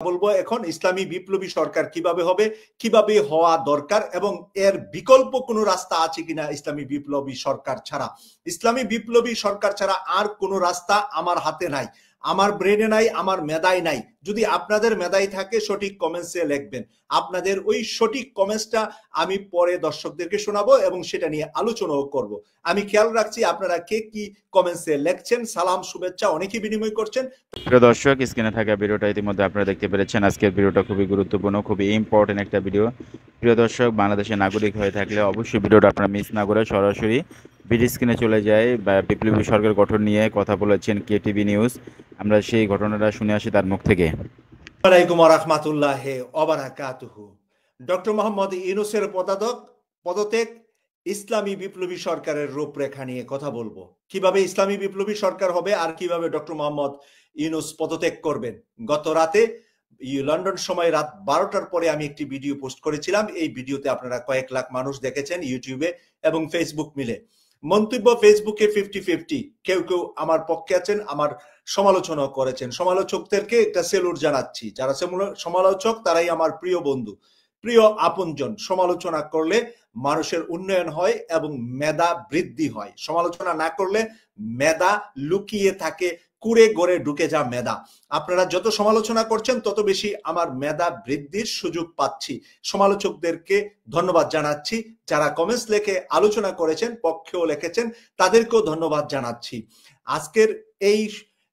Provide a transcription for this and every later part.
বলবো এখন ইসলামী বিপ্লবী সরকার কিভাবে হবে, কিভাবে হওয়া দরকার এবং এর বিকল্প কোনো রাস্তা আছে কিনা ইসলামী বিপ্লবী সরকার ছাড়া। ইসলামী বিপ্লবী সরকার ছাড়া আর কোনো রাস্তা আমার হাতে নাই, আমার ব্রেনে নাই, আমার মেধায় নাই। যদি আপনাদের মেধায় থাকে সঠিক কমেন্টসে লিখবেন। আপনাদের ওই সঠিক কমেন্টসটা আমি পরে দর্শকদেরকে শোনাবো এবং সেটা নিয়ে আলোচনাও করব। আমি খেয়াল রাখছি আপনারা কে কি কমেন্টসে লিখছেন, সালাম শুভেচ্ছা অনেকেই বিনিময় করছেন। প্রিয় দর্শক, স্ক্রিনে থাকা ভিডিওটা ইতিমধ্যে আপনারা দেখতে পেরেছেন। আজকের ভিডিওটা খুবই গুরুত্বপূর্ণ, খুবই ইম্পর্টেন্ট একটা ভিডিও। প্রিয় দর্শক, বাংলাদেশের নাগরিক হয়ে থাকলে অবশ্যই ভিডিওটা আপনারা মিস না করে সরাসরি ভিডিও স্ক্রিনে চলে যায়। বিপ্লবী সরকার গঠন নিয়ে কথা বলেছেন কেটিভি নিউজ। আমরা সেই ঘটনাটা শুনে আসি তার মুখ থেকে। ওয়ালাইকুম রাহমাতুল্লাহি ওয়া বারাকাতুহু। ডক্টর মোহাম্মদ ইউনূসের পদত্যাগ, ইসলামী বিপ্লবী সরকারের রূপরেখা নিয়ে কথা বলবো। কিভাবে ইসলামী বিপ্লবী সরকার হবে আর কিভাবে ডক্টর মোহাম্মদ ইউনূস পদত্যাগ করবেন। গত রাতে লন্ডন সময় রাত 12টার পরে আমি একটি ভিডিও পোস্ট করেছিলাম। এই ভিডিওতে আপনারা কয়েক লাখ মানুষ দেখেছেন ইউটিউবে এবং ফেসবুক মিলে। মন্তব্য ফেসবুকে 50-50, কেউ কেউ আমার পক্ষে আছেন, আমার সমালোচনা করেছেন। সমালোচকদেরকে একটা সেলুট জানাচ্ছি। যারা সমালোচক তারাই আমার প্রিয় বন্ধু, প্রিয় আপনজন। সমালোচনা করলে মানুষের উন্নয়ন হয় এবং মেধা বৃদ্ধি হয়। সমালোচনা না করলে মেধা লুকিয়ে থাকে, কুড়ে গড়ে ঢুকে যা মেধা। আপনারা যত সমালোচনা করছেন তত বেশি আমার মেধা বৃদ্ধির সুযোগ পাচ্ছি। সমালোচকদেরকে ধন্যবাদ জানাচ্ছি। যারা কমেন্টস লিখে আলোচনা করেছেন, পক্ষেও লিখেছেন, তাদেরকেও ধন্যবাদ জানাচ্ছি। আজকের এই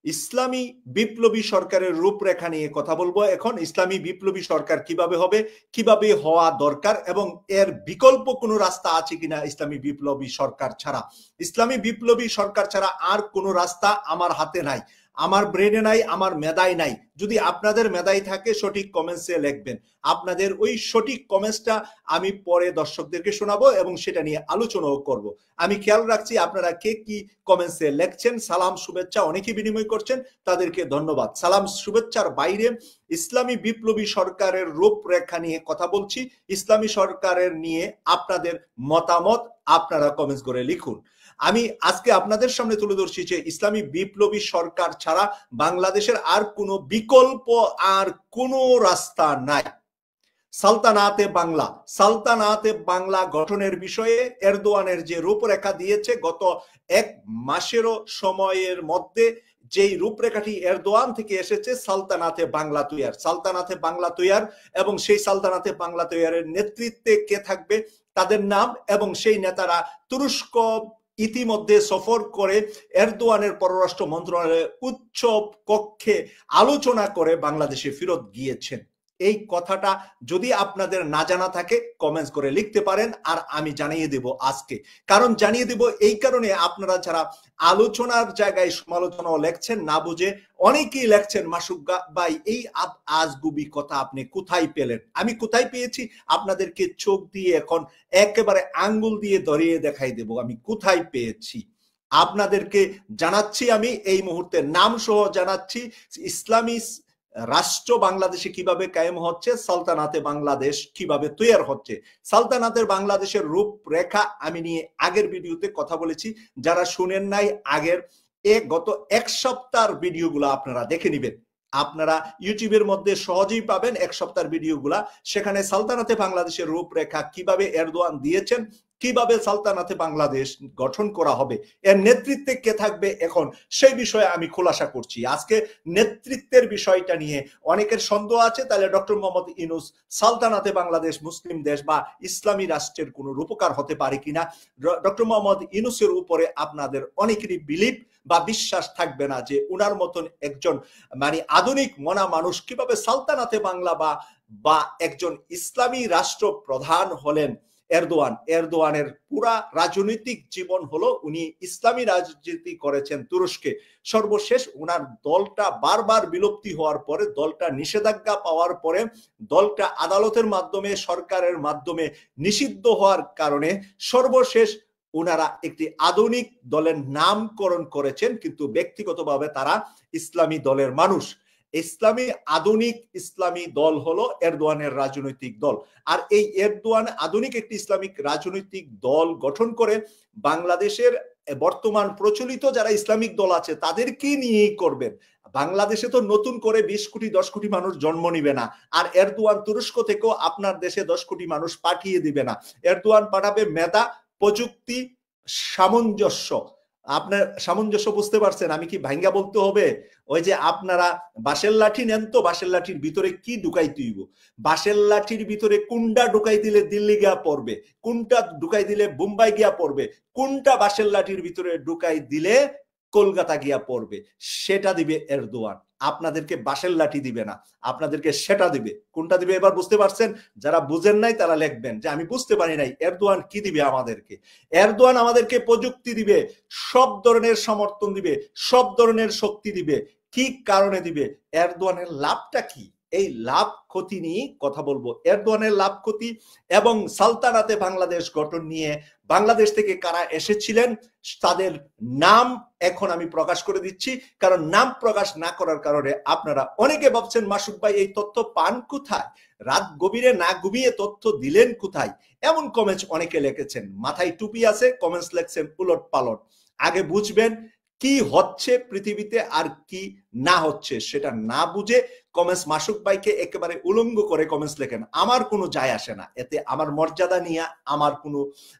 ইসলামী বিপ্লবী সরকারের রূপরেখা নিয়ে কথা বলবো এখন। ইসলামী বিপ্লবী সরকার কিভাবে হবে, কিভাবে হওয়া দরকার এবং এর বিকল্প কোনো রাস্তা আছে কিনা ইসলামী বিপ্লবী সরকার ছাড়া। ইসলামী বিপ্লবী সরকার ছাড়া আর কোনো রাস্তা আমার হাতে নাই, আমার ব্রেনে নাই, আমার মেধায় নাই। যদি আপনাদের মেধায় থাকে সঠিক কমেন্টসে লিখবেন। আপনাদের ওই সঠিক কমেন্টসটা আমি পরে দর্শকদেরকে শোনাবো এবং সেটা নিয়ে আলোচনাও করব। আমি খেয়াল রাখছি আপনারা কে কি কমেন্টসে লিখছেন, সালাম শুভেচ্ছা অনেকেই বিনিময় করছেন, তাদেরকে ধন্যবাদ। সালাম শুভেচ্ছার বাইরে ইসলামী বিপ্লবী সরকারের রূপরেখা নিয়ে কথা বলছি। ইসলামী সরকারের নিয়ে আপনাদের মতামত আপনারা কমেন্টস করে লিখুন। আমি আজকে আপনাদের সামনে তুলে ধরছি যে ইসলামী বিপ্লবী সরকার ছাড়া বাংলাদেশের আর কোনো বিকল্প, আর কোনো রাস্তা নাই। সালতানাতে বাংলা গঠনের বিষয়ে এরদোয়ানের যে রূপরেখা দিয়েছে গত এক মাসেরও সময়ের মধ্যে, যেই রূপরেখাটি এরদোয়ান থেকে এসেছে, সালতানাতে বাংলা তৈয়ার এবং সেই সালতানাতে বাংলা তৈয়ারের নেতৃত্বে কে থাকবে, তাদের নাম এবং সেই নেতারা তুরস্ক ইতিমধ্যে সফর করে এরদোয়ানের পররাষ্ট্র মন্ত্রণালয়ের উচ্চ কক্ষে আলোচনা করে বাংলাদেশে ফেরত গিয়েছেন। এই কথাটা যদি আপনাদের না জানা থাকে কমেন্টস করে লিখতে পারেন, আর আমি জানিয়ে দেব আজকে। কারণ জানিয়ে দেব এই কারণে, আপনারা যারা আলোচনার জায়গায় সমালোচনাও লেখছেন না বুঝে, অনেকেই লেখছেন মাসুক ভাই এই আজগুবি কথা আপনি কোথায় পেলেন। আমি কোথায় পেয়েছি আপনাদেরকে চোখ দিয়ে এখন একেবারে আঙ্গুল দিয়ে ধরিয়ে দেখাই দেব আমি কোথায় পেয়েছি। আপনাদেরকে জানাচ্ছি, আমি এই মুহূর্তে নাম সহ জানাচ্ছি, ইসলামী রাষ্ট্র বাংলাদেশে কিভাবে কায়েম হচ্ছে, সালতানাতে বাংলাদেশ কিভাবে তৈরি হচ্ছে। সালতানাতের বাংলাদেশের রূপরেখা আমি নিয়ে আগের ভিডিওতে কথা বলেছি। যারা শুনেন নাই আগের গত এক সপ্তাহের ভিডিওগুলো আপনারা দেখে নেবেন। আপনারা ইউটিউবের মধ্যে সহজেই পাবেন এক সপ্তাহের ভিডিওগুলা। সেখানে সালতানাতে বাংলাদেশের রূপরেখা কিভাবে এরদোয়ান দিয়েছেন, কিভাবে সালতানাতে বাংলাদেশ গঠন করা হবে, এর নেতৃত্বে কে থাকবে এখন সেই বিষয়ে আমি খোলাসা করছি। আজকে নেতৃত্বের বিষয়টা নিয়ে অনেকের সন্দেহ আছে, তাহলে ডক্টর মোহাম্মদ ইউনূস সালতানাতে বাংলাদেশ মুসলিম দেশ বা ইসলামী রাষ্ট্রের কোনো রূপকার হতে পারে কিনা। ডক্টর মোহাম্মদ ইউনূসের উপরে আপনাদের অনেকেরই বিলিভ বা বিশ্বাস থাকবে না যে উনার মতন একজন মানে আধুনিক মনা মানুষ কিভাবে সালতানাতে বাংলা বা একজন ইসলামী রাষ্ট্র প্রধান হলেন। এরদোয়ানের পুরা রাজনৈতিক জীবন হলো উনি ইসলামী রাজনীতি করেছেন তুরস্কে। সর্বশেষ উনার দলটা বারবার বিলুপ্তি হওয়ার পরে, দলটা নিষেধাজ্ঞা পাওয়ার পরে, দলটা আদালতের মাধ্যমে, সরকারের মাধ্যমে নিষিদ্ধ হওয়ার কারণে সর্বশেষ উনারা একটি আধুনিক দলের নামকরণ করেছেন, কিন্তু ব্যক্তিগতভাবে তারা ইসলামী দলের মানুষ। ইসলামী আধুনিক ইসলামী দল হলো এরদোয়ানের রাজনৈতিক দল। আর এই এরদোয়ান আধুনিক একটি ইসলামিক রাজনৈতিক দল গঠন করে বাংলাদেশের বর্তমান প্রচলিত যারা ইসলামিক দল আছে তাদেরকে নিয়েই করবেন। বাংলাদেশে তো নতুন করে 20 কোটি 10 কোটি মানুষ জন্ম নিবে না, আর এরদোয়ান তুরস্ক থেকেও আপনার দেশে 10 কোটি মানুষ পাঠিয়ে দিবে না। এরদোয়ান পাঠাবে মেধা, প্রযুক্তি, সামঞ্জস্য। আপনার সামঞ্জস্য বুঝতে পারছেন? আমি কি ভাঙ্গা বলতে হবে? ওই যে আপনারা বাঁশের লাঠি নেন, তো বাঁশের লাঠির ভিতরে কি ঢুকাই তুইব? বাঁশের লাঠির ভিতরে কোনটা ঢুকাই দিলে দিল্লি গিয়া পড়বে, কোনটা ঢুকাই দিলে মুম্বাই গিয়া পড়বে, কোনটা বাঁশের লাঠির ভিতরে ঢুকাই দিলে কলকাতা গিয়া পড়বে, সেটা দিবে এরদোয়ান। আপনাদেরকে বাঁশের লাঠি দিবে না, আপনাদেরকে সেটা দিবে। কোনটা দিবে এবার বুঝতে পারছেন? যারা বুঝেন নাই তারা লিখবেন যে আমি বুঝতে পারি নাই এরদোয়ান কি দিবে আমাদেরকে। এরদোয়ান আমাদেরকে প্রযুক্তি দিবে, সব ধরনের সমর্থন দিবে, সব ধরনের শক্তি দিবে। কি কারণে দিবে? এরদোয়ানের লাভটা কি, এই লাভ ক্ষতি নিয়ে কথা বলবো। এরদোয়ানের লাভ ক্ষতি এবং সালতানাতে বাংলাদেশ গঠন নিয়ে বাংলাদেশ থেকে কারা এসেছিলেন তাদের নাম এখন আমি প্রকাশ করে দিচ্ছি, কারণ নাম প্রকাশ না করার কারণে আপনারা অনেকে ভাবছেন মাসুদ ভাই এই তথ্য পান কোথায়, রাত গভীরে না ঘুমিয়ে তথ্য দিলেন কোথায়, এমন কমেন্টস অনেকে লিখেছেন। মাথায় টুপি আছে, কমেন্টস লিখছেন উলট পালট। আগে বুঝবেন কি হচ্ছে পৃথিবীতে আর কি না হচ্ছে, সেটা না বুঝে কমেন্টস মাসুদ ভাইকে একেবারে উলঙ্গ করে কমেন্টস লেখেন। আমার কোনো যায় আসে না এতে, আমার মর্যাদা নিয়ে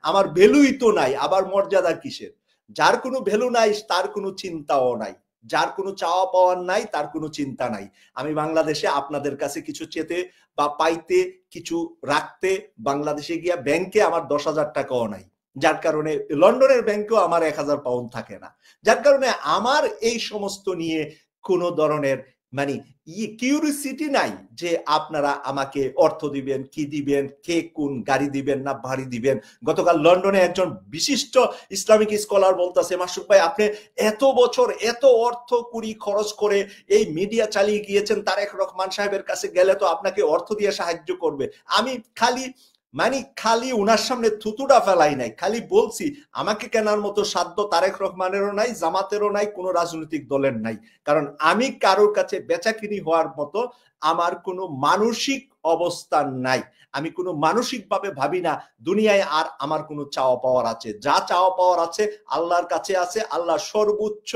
আমার ভ্যালুই তো নাই, আবার মর্যাদা কিসের? যার কোনো ভ্যালু নাই তার কোনো চিন্তাও নাই, যার কোনো চাওয়া পাওয়ার নাই তার কোনো চিন্তা নাই। আমি বাংলাদেশে আপনাদের কাছে কিছু চেতে বা পাইতে, কিছু রাখতে বাংলাদেশে গিয়া ব্যাংকে আমার 10,000 টাকাও নাই, যার কারণে লন্ডনের ব্যাংকেও আমার 1,000 পাউন্ড থাকে না, যার কারণে আমার এই সমস্ত নিয়ে কোনো ধরনের মানে কিউরিসিটি নাই যে আপনারা আমাকে অর্থ দিবেন, কি দিবেন, কে কোন গাড়ি দিবেন না বাড়ি দিবেন। গতকাল লন্ডনে একজন বিশিষ্ট ইসলামিক স্কলার বলতেছে, মাসুদ ভাই আপনি এত বছর এত অর্থ কুড়ি খরচ করে এই মিডিয়া চালিয়ে গিয়েছেন, তারেক রহমান সাহেবের কাছে গেলে তো আপনাকে অর্থ দিয়ে সাহায্য করবে। আমি খালি উনার সামনে থুতুটা ফেলাই নাই, খালি বলছি আমাকে কেনার মতো সাধ্য তারেক রহমানেরও নাই, জামাতেরও নাই, কোনো রাজনৈতিক দলের নাই। কারণ আমি কারোর কাছে বেচাকিনি হওয়ার মতো আমার কোনো মানসিক অবস্থান নাই। আমি কোনো মানসিকভাবে ভাবি না দুনিয়ায় আর আমার কোনো চাওয়া পাওয়ার আছে। যা চাওয়া পাওয়ার আছে আল্লাহর কাছে আছে, আল্লাহ সর্বোচ্চ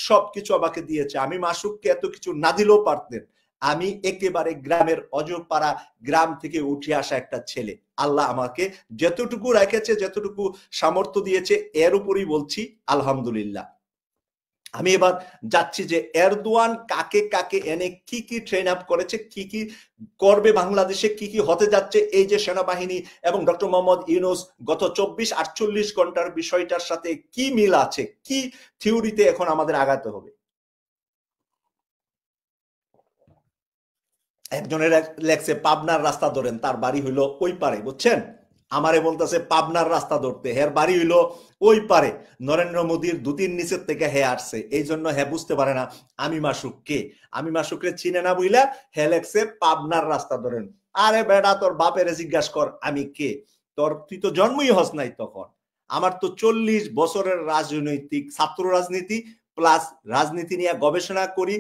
সবকিছু আমাকে দিয়েছে। আমি মাসুককে এত কিছু না দিলেও পারতেন। আমি একেবারে গ্রামের অজপাড়া গ্রাম থেকে উঠে আসা একটা ছেলে। আল্লাহ আমাকে যতটুকু রেখেছে, যতটুকু সামর্থ্য দিয়েছে, এর উপরই বলছি আলহামদুলিল্লাহ। আমি এবার যাচ্ছি যে এরদোয়ান কাকে কাকে এনে কি কি ট্রেন আপ করেছে, কি কি করবে বাংলাদেশে, কি কি হতে যাচ্ছে, এই যে সেনাবাহিনী এবং ডক্টর মোহাম্মদ ইউনূস গত 24-48 ঘন্টার বিষয়টার সাথে কি মিল আছে, কি থিওরিতে এখন আমাদের আগাতে হবে। একজনের লেখছে পাবনার রাস্তা ধরেন, তার বাড়ি হইলো ওই পারে, বুঝছেন? আমারে বলতেছে পাবনার রাস্তা ধরতে, হের বাড়ি হইলো ওই পারে, নরেন্দ্র মোদীর দুতির নিচের থেকে হে আসছে, এই জন্য হে বুঝতে পারে না আমি মাসুক কে। আমি মাসুকরে চিনে না বুঝলা হে লেখছে পাবনার রাস্তা ধরেন। আরে বেটা তোর বাপের জিজ্ঞাসা কর আমি কে, তুই তো জন্মই হস নাই তখন। আমার তো 40 বছরের রাজনৈতিক ছাত্র রাজনীতি প্লাস রাজনীতি নিয়ে গবেষণা করি।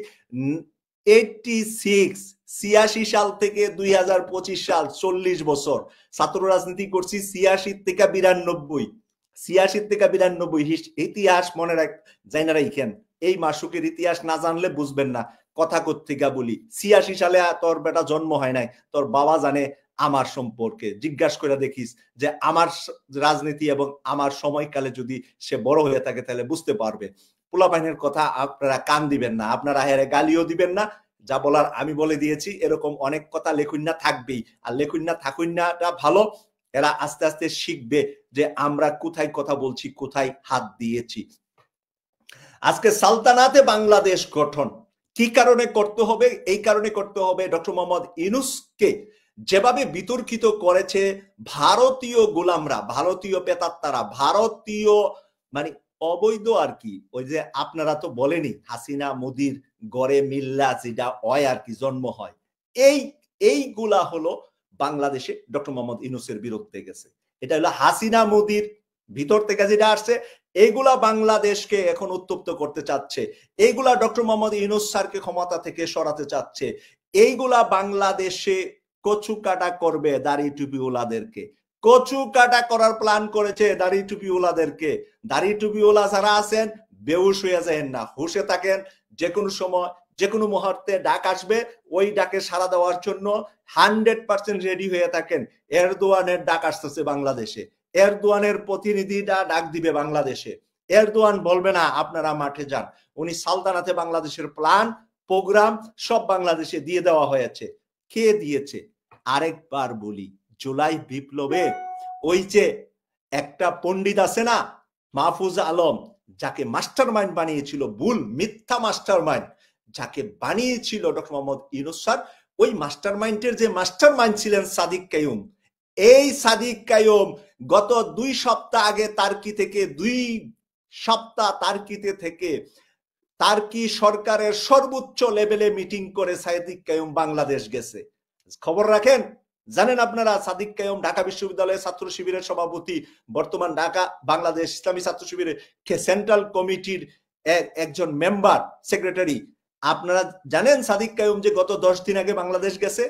86 সাল থেকে 2025 সাল 40 বছর ছাত্র রাজনীতি করছি। 86 থেকে 92 ইতিহাস মনে রাখ জানা রাখেন। এই মাসুকের ইতিহাস না জানলে বুঝবেন না কথা কোত্থেকে বলি। 86 সালে তোর বেটা জন্ম হয় নাই, তোর বাবা জানে আমার সম্পর্কে, জিজ্ঞাসা করে দেখিস যে আমার রাজনীতি এবং আমার সময়কালে যদি সে বড় হয়ে থাকে তাহলে বুঝতে পারবে। পোলাপাইনের কথা আপনারা কান দিবেন না, আপনারা হেরে গালিও দিবেন না, যা বলার আমি বলে দিয়েছি। এরকম অনেক কথা লেখুন্না থাকবেই, আর লেখুন্না থাকুন্নাটা ভালো, এরা আস্তে আস্তে শিখবে যে আমরা কোথায় কথা বলছি, কোথায় হাত দিয়েছি। আজকে সালতানাতে বাংলাদেশ গঠন কি কারণে করতে হবে? এই কারণে করতে হবে ডক্টর মোহাম্মদ ইউনূসকে যেভাবে বিতর্কিত করেছে ভারতীয় গোলামরা, ভারতীয় পেতাত্তারা, ভারতীয় মানে অবৈধ আর কি, ওই যে আপনারা তো বলেনি হাসিনা মোদির গড়ে মিল্লা যেটা হয় আর কি, জন্ম হয়, এইগুলা হলো বাংলাদেশে ডক্টর মোহাম্মদ ইউনূসের বিরুদ্ধে গেছে। এটা হলো হাসিনা মোদির ভিতর থেকে যেটা আসছে, এইগুলা বাংলাদেশকে এখন উত্তপ্ত করতে চাচ্ছে, এইগুলা ডক্টর মোহাম্মদ ইউনূস স্যারকে ক্ষমতা থেকে সরাতে চাচ্ছে, এইগুলা বাংলাদেশে কচু কাটা করবে দাড়ি টুপিওয়ালাদেরকে, কচু কাটা করার প্ল্যান করেছে দাড়ি টুপিওয়ালাদেরকে। দাড়ি টুপিওয়ালা যারা আছেন বেহুশ হয়ে যায় না, হুশে থাকেন, যে কোনো সময় যে কোনো মুহূর্তে ডাক আসবে, ওই ডাকে সাড়া দেওয়ার জন্য 100% রেডি হয়ে থাকেন। এরদোয়ানের ডাক আসতেছে বাংলাদেশে, এরদোয়ানের প্রতিনিধিরা ডাক দিবে বাংলাদেশে। এরদোয়ান বলবে না আপনারা মাঠে যান, উনি সালতানাতে বাংলাদেশের প্ল্যান প্রোগ্রাম সব বাংলাদেশে দিয়ে দেওয়া হয়েছে। কে দিয়েছে? আরেকবার বলি, জুলাই বিপ্লবে ওই যে একটা পণ্ডিত আছে না, মাহফুজ আলম, যাকে মাস্টার মাইন্ড বানিয়েছিল, ভুল মিথ্যা মাস্টার মাইন্ড যাকে বানিয়েছিল ডক্টর মোহাম্মদ ইউনূস স্যার, ওই মাস্টার মাইন্ডের যে মাস্টার মাইন্ড ছিলেন সাদিক কাইয়ুম, এই সাদিক কাইয়ুম গত 2 সপ্তাহ আগে তার্কি থেকে 2 সপ্তাহ তার্কিতে থেকে তার্কি সরকারের সর্বোচ্চ লেভেলে মিটিং করে সাদিক কাইয়ুম বাংলাদেশ গেছে। খবর রাখেন, জানেন আপনারা সাদিক কাইয়ুম ঢাকা বিশ্ববিদ্যালয়ের ছাত্র শিবিরের সভাপতি, বর্তমান ঢাকা বাংলাদেশ ইসলামী ছাত্র শিবিরের সেন্ট্রাল কমিটির একজন মেম্বার, সেক্রেটারি। আপনারা জানেন সাদিক কাইয়ুম যে গত 10 দিন আগে বাংলাদেশ গেছে,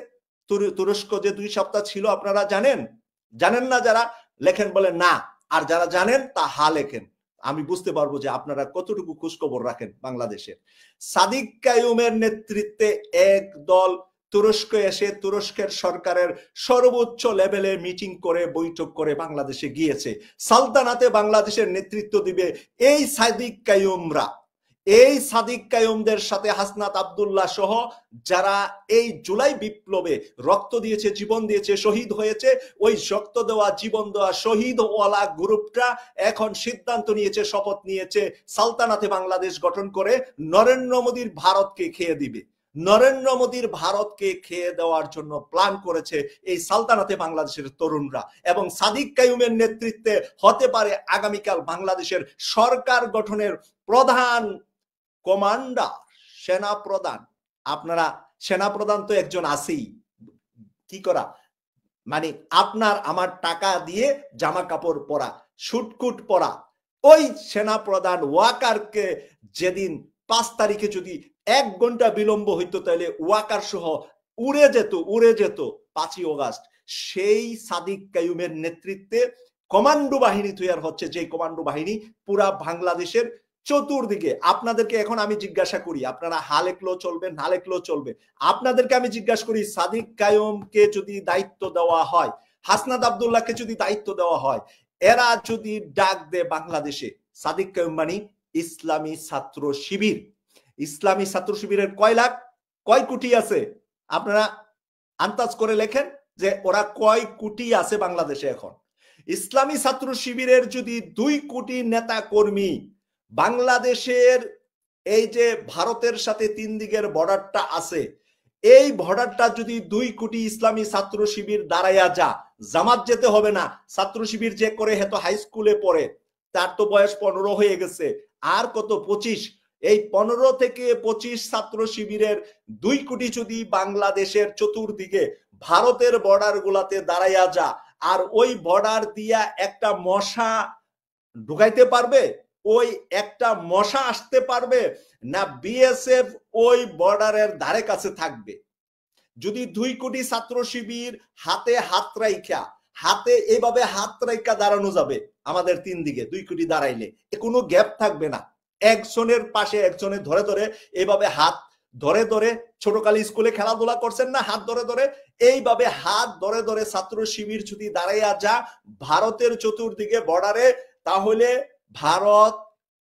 তুরস্ক যে 2 সপ্তাহ ছিল, আপনারা জানেন? জানেন না যারা লেখেন বলেন না, আর যারা জানেন তা হা লেখেন, আমি বুঝতে পারবো যে আপনারা কতটুকু খোঁজখবর রাখেন বাংলাদেশের। সাদিক কাইয়ুমের নেতৃত্বে এক দল তুরস্ক এসে তুরস্কের সরকারের সর্বোচ্চ লেভেলে মিটিং করে বৈঠক করে বাংলাদেশে গিয়েছে। সালতানাতে বাংলাদেশের নেতৃত্ব দিবে এই সাদিক কাইয়ুমরা। এই সাদিক কাইয়ুমদের সাথে হাসনাত আব্দুল্লাহ সহ যারা এই জুলাই বিপ্লবে রক্ত দিয়েছে, জীবন দিয়েছে, শহীদ হয়েছে, ওই রক্ত দেওয়া, জীবন দেওয়া শহীদ ওয়ালা গ্রুপটা এখন সিদ্ধান্ত নিয়েছে, শপথ নিয়েছে সালতানাতে বাংলাদেশ গঠন করে নরেন্দ্র মোদীর ভারতকে খেয়ে দিবে। নরেন্দ্র মোদীর ভারতকে খেয়ে দেওয়ার জন্য প্ল্যান করেছে এই সালতানাতে বাংলাদেশের তরুণরা, এবং সাদিক কাইয়ুমের নেতৃত্বে হতে পারে আগামীকাল বাংলাদেশের সরকার গঠনের প্রধান কমান্ডার, সেনা প্রধান। আপনারা সেনা প্রধান তো একজন আছেই, কি করা মানে আপনার আমার টাকা দিয়ে জামা কাপড় পরা, শুটকুট পরা, ওই সেনা প্রধান ওয়াকারকে যেদিন 5 তারিখে যদি 1 ঘন্টা বিলম্ব হইতো তাহলে ওয়াকার সহ উড়ে যেত 5ই অগাস্ট। সেই সাদিক কাইয়ুমের নেতৃত্বে কমান্ডো বাহিনী তৈরি হচ্ছে, যে কমান্ডো বাহিনী পুরা বাংলাদেশের চতুর্দিকে। আপনাদেরকে এখন আমি জিজ্ঞাসা করি, আপনারা হা লেখলেও চলবে, না লেখলেও চলবে, আপনাদেরকে আমি জিজ্ঞাসা করি, সাদিক কাইয়ুমকে যদি দায়িত্ব দেওয়া হয়, হাসনাত আব্দুল্লাহকে যদি দায়িত্ব দেওয়া হয়, এরা যদি ডাক দেয় বাংলাদেশে, সাদিক কাইয়ুম মানে ইসলামী ছাত্র শিবির। ইসলামী ছাত্র শিবিরের কয় কোটি আছে? আপনারা আন্দাজ করে লেখেন যে ওরা কয় কোটি আছে বাংলাদেশে এখন। ইসলামী ছাত্র শিবিরের যদি 2 কোটি নেতা কর্মী বাংলাদেশের এই যে ভারতের সাথে 3 দিকের বর্ডারটা আছে, এই বর্ডারটা যদি 2 কোটি ইসলামী ছাত্র শিবির দাঁড়াইয়া যা, জামাত যেতে হবে না। ছাত্র শিবির যে করে হেতো হাই স্কুলে পড়ে, তার তো বয়স 15 হয়ে গেছে, আর কত 25, এই 15 থেকে 25 ছাত্র শিবিরের 2 কোটি যদি বাংলাদেশের চতুর্দিকে ভারতের বর্ডার গুলাতে দাঁড়াইয়া যা, আর ওই বর্ডার দিয়া একটা মশা ঢুকাইতে পারবে? ওই একটা মশা আসতে পারবে না বিএসএফ ওই বর্ডারের ধারে কাছে থাকবে? যদি 2 কোটি ছাত্র শিবির হাতে এইভাবে হাত রাইখা দাঁড়ানো যাবে আমাদের 3 দিকে, 2 কোটি দাঁড়াইলে কোনো গ্যাপ থাকবে না, একজনের পাশে একজনের ধরে ধরে এইভাবে হাত ধরে ধরে, ছোটকালে স্কুলে খেলাধুলা করছেন না, হাত ধরে ধরে, এইভাবে হাত ধরে ধরে ছাত্র শিবির যদি দাঁড়াইয়া যা ভারতের চতুর্দিকে বর্ডারে, তাহলে ভারত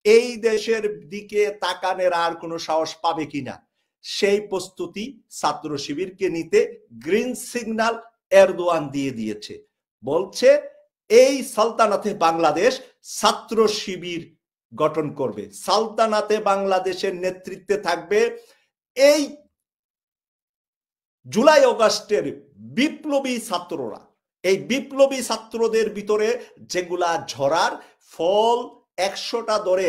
এই দেশের দিকে তাকানোর আর কোনো সাহস পাবে কিনা, সেই প্রস্তুতি ছাত্র শিবিরকে নিতে গ্রিন সিগন্যাল এরদোয়ান দিয়ে দিয়েছে। বলছে এই সালতানাতে বাংলাদেশ ছাত্র শিবির গঠন করবে, সালতানাতে বাংলাদেশের নেতৃত্বে থাকবে এই জুলাই অগাস্টের বিপ্লবী ছাত্ররা। এই বিপ্লবী ছাত্রদের ভিতরে যেগুলা ঝরার ফল 100টা ধরে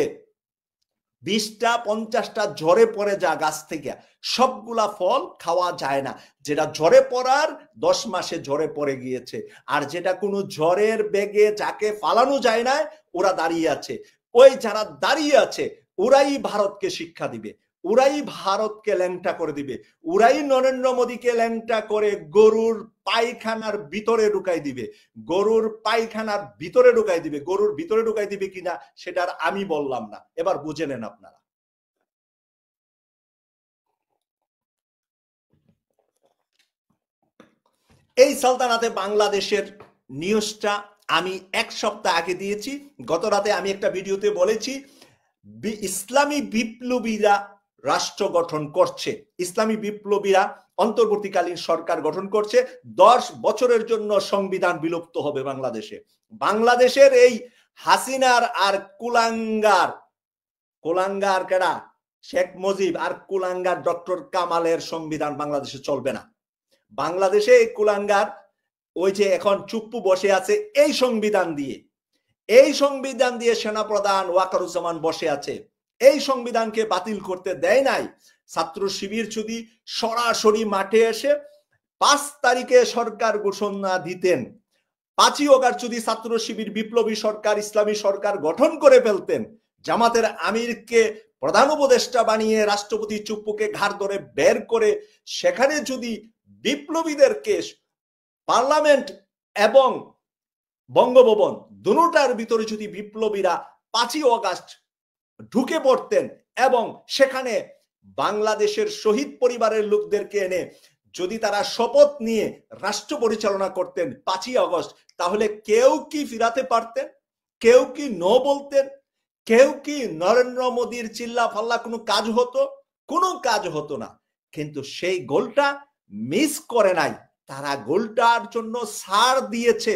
20টা 50টা ঝরে পড়ে যা গাছ থেকে, সবগুলা ফল খাওয়া যায় না। যেটা ঝরে পড়ার 10 মাসে ঝরে পড়ে গিয়েছে, আর যেটা কোনো ঝড়ের বেগে যাকে ফালানো যায় না ওরা দাঁড়িয়ে আছে। ওই যারা দাঁড়িয়ে আছে ওরাই ভারতকে শিক্ষা দিবে, ওরাই ভারতকে ল্যাংটা করে দিবে, ওরাই নরেন্দ্র মোদীকে ল্যাংটা করে গরুর পায়খানার ভিতরে ঢুকাই দিবে, গরুর পায়খানার ভিতরে ঢুকাই দিবে। গরুর ভিতরে ঢুকাই দিবে কিনা সেটা আর আমি বললাম না, এবার বুঝে নেন আপনারা। এই সালতানাতে বাংলাদেশের নিউজটা আমি এক সপ্তাহ আগে দিয়েছি। গত রাতে আমি একটা ভিডিওতে বলেছি ইসলামী বিপ্লবীরা রাষ্ট্র গঠন করছে, ইসলামী বিপ্লবীরা অন্তর্বর্তীকালীন সরকার গঠন করছে, 10 বছরের জন্য সংবিধান বিলুপ্ত হবে বাংলাদেশে। বাংলাদেশের এই হাসিনার আর কুলাঙ্গার কেডা শেখ মুজিব আর কুলাঙ্গার ডক্টর কামালের সংবিধান বাংলাদেশে চলবে না। বাংলাদেশে এই কুলাঙ্গার ওই যে এখন চুপ্পু বসে আছে এই সংবিধান দিয়ে সেনাপ্রধান ওয়াকারুজ্জামান বসে আছে। এই সংবিধানকে বাতিল করতে দেয় নাই। ছাত্র শিবির যদি সরাসরি মাঠে এসে 5 তারিখে সরকার ঘোষণা দিতেন, 5ই অগাস্ট যদি ছাত্র শিবির বিপ্লবী সরকার ইসলামী সরকার গঠন করে ফেলতেন, জামাতের আমিরকে প্রধান উপদেষ্টা বানিয়ে রাষ্ট্রপতি চুপ্পুকে ঘাড় ধরে বের করে সেখানে যদি বিপ্লবীদেরকে পার্লামেন্ট এবং বঙ্গভবন দুটার ভিতরে যদি বিপ্লবীরা 5ই অগাস্ট ঢুকে পড়তেন এবং সেখানে বাংলাদেশের শহীদ পরিবারের লোকদেরকে এনে যদি তারা শপথ নিয়ে রাষ্ট্র পরিচালনা করতেন 5ই অগাস্ট, তাহলে কেউ কি ফিরাতে পারতেন? কেউ কি নো বলতেন? কেউ কি নরেন্দ্র মোদীর চিল্লা ফাল্লা কোনো কাজ হতো? কোনো কাজ হতো না। কিন্তু সেই গোলটা মিস করে নাই। তারা গোলটার জন্য ছাড় দিয়েছে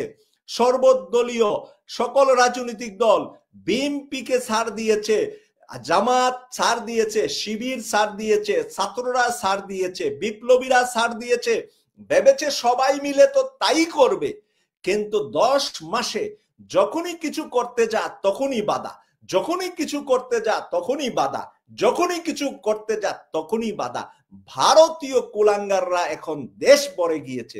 সর্বদলীয় সকল রাজনৈতিক দল, বিএনপিকে ছাড় দিয়েছে, জামাত ছাড় দিয়েছে, শিবির ছাড় দিয়েছে, ছাত্ররা ছাড় দিয়েছে, বিপ্লবীরা ছাড় দিয়েছে। ভেবেছে সবাই মিলে তো তাই করবে, কিন্তু 10 মাসে যখনই কিছু করতে যা তখনই বাধা, যখনই কিছু করতে যা তখনই বাধা, যখনই কিছু করতে যা তখনই বাধা। ভারতীয় কুলাঙ্গাররা এখন দেশ ভরে গিয়েছে।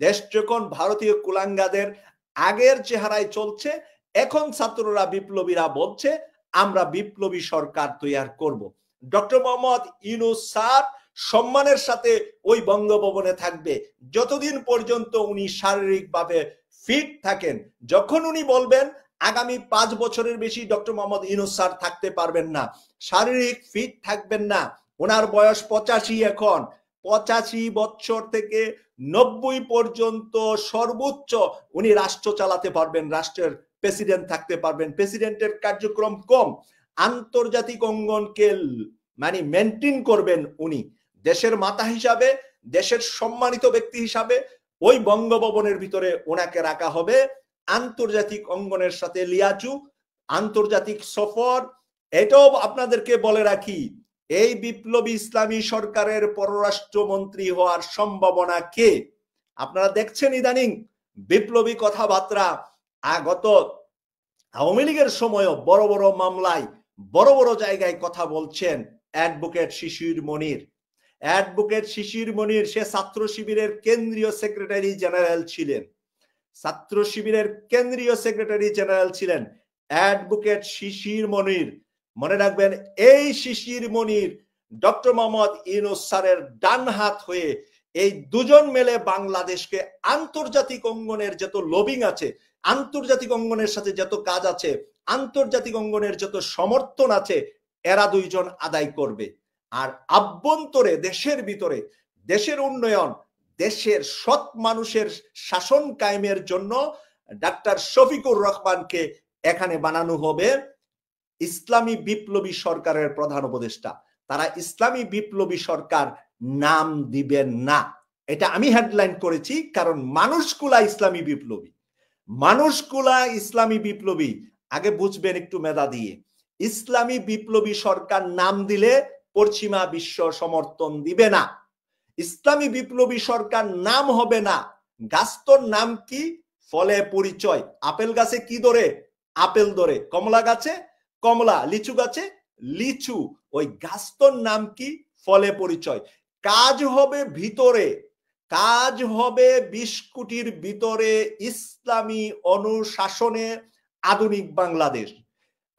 দেশ যখন ভারতীয় কুলাঙ্গাদের আগের চেহারায় চলছে, এখন ছাত্ররা বিপ্লবীরা বলছে আমরা বিপ্লবী সরকার তৈরি করব। ডক্টর মোহাম্মদ ইউনূস স্যার সম্মানের সাথে ওই বঙ্গভবনে থাকবে যতদিন পর্যন্ত উনি শারীরিকভাবে ফিট থাকেন। যখন উনি বলবেন আগামী 5 বছরের বেশি ডক্টর মোহাম্মদ ইউনূস স্যার থাকতে পারবেন না, শারীরিক ফিট থাকবেন না, ওনার বয়স 85, এখন 85 বছর থেকে 90 পর্যন্ত সর্বোচ্চ উনি রাষ্ট্র চালাতে পারবেন, রাষ্ট্রের প্রেসিডেন্ট থাকতে পারবেন। প্রেসিডেন্টের কার্যক্রম কম, আন্তর্জাতিক অঙ্গনকে মানে মেনটেন করবেন উনি। দেশের মাতা হিসাবে, দেশের সম্মানিত ব্যক্তি হিসাবে ওই বঙ্গভবনের ভিতরে ওনাকে রাখা হবে। আন্তর্জাতিক অঙ্গনের সাথে লিয়াজু, আন্তর্জাতিক সফর। এটাও আপনাদেরকে বলে রাখি, এই বিপ্লবী ইসলামী সরকারের পররাষ্ট্রমন্ত্রী হওয়ার সম্ভাবনা কে? আপনারা দেখছেন ইদানিং বিপ্লবী কথাবার্তা। গত আওয়ামী লীগের সময়ও বড় বড় মামলায় বড় বড় জায়গায় কথা বলছেন অ্যাডভোকেট শিশির মনির। অ্যাডভোকেট শিশির মনির সে ছাত্র শিবিরের কেন্দ্রীয় সেক্রেটারি জেনারেল ছিলেন, ছাত্র শিবিরের কেন্দ্রীয় সেক্রেটারি জেনারেল ছিলেন অ্যাডভোকেট শিশির মনির। মনে রাখবেন, এই শিশির মনির ডক্টর মোহাম্মদ ইউনূস স্যারের ডান হাত হয়ে এই দুজন মিলে বাংলাদেশকে আন্তর্জাতিক অঙ্গনের যত লবিং আছে, আন্তর্জাতিক অঙ্গনের সাথে যত কাজ আছে, আন্তর্জাতিক অঙ্গনের যত সমর্থন আছে, এরা দুইজন আদায় করবে। আর আভ্যন্তরে দেশের ভিতরে দেশের উন্নয়ন, দেশের সৎ মানুষের শাসন কায়েমের জন্য ডাক্তার শফিকুর রহমানকে এখানে বানানো হবে ইসলামী বিপ্লবী সরকারের প্রধান উপদেষ্টা। তারা ইসলামী বিপ্লবী সরকার নাম দিবেন না, এটা আমি হেডলাইন করেছি, কারণ মানুষগুলা ইসলামী বিপ্লবী, মানুষগুলা ইসলামী বিপ্লবী। আগে বুঝবেন একটু মেধা দিয়ে, ইসলামী বিপ্লবী সরকার নাম দিলে পশ্চিমা বিশ্ব সমর্থন দিবে না। ইসলামী বিপ্লবী সরকার নাম হবে না। গাছতর নাম কি? ফলে পরিচয়। আপেল গাছে কি ধরে? আপেল ধরে। কমলা গাছে কমলা, লিচু গাছে লিচু। ওই গাছতর নাম কি? ফলে পরিচয়। কাজ হবে ভিতরে, কাজ হবে 20 কোটির ভিতরে ইসলামী অনুশাসনে আধুনিক বাংলাদেশ।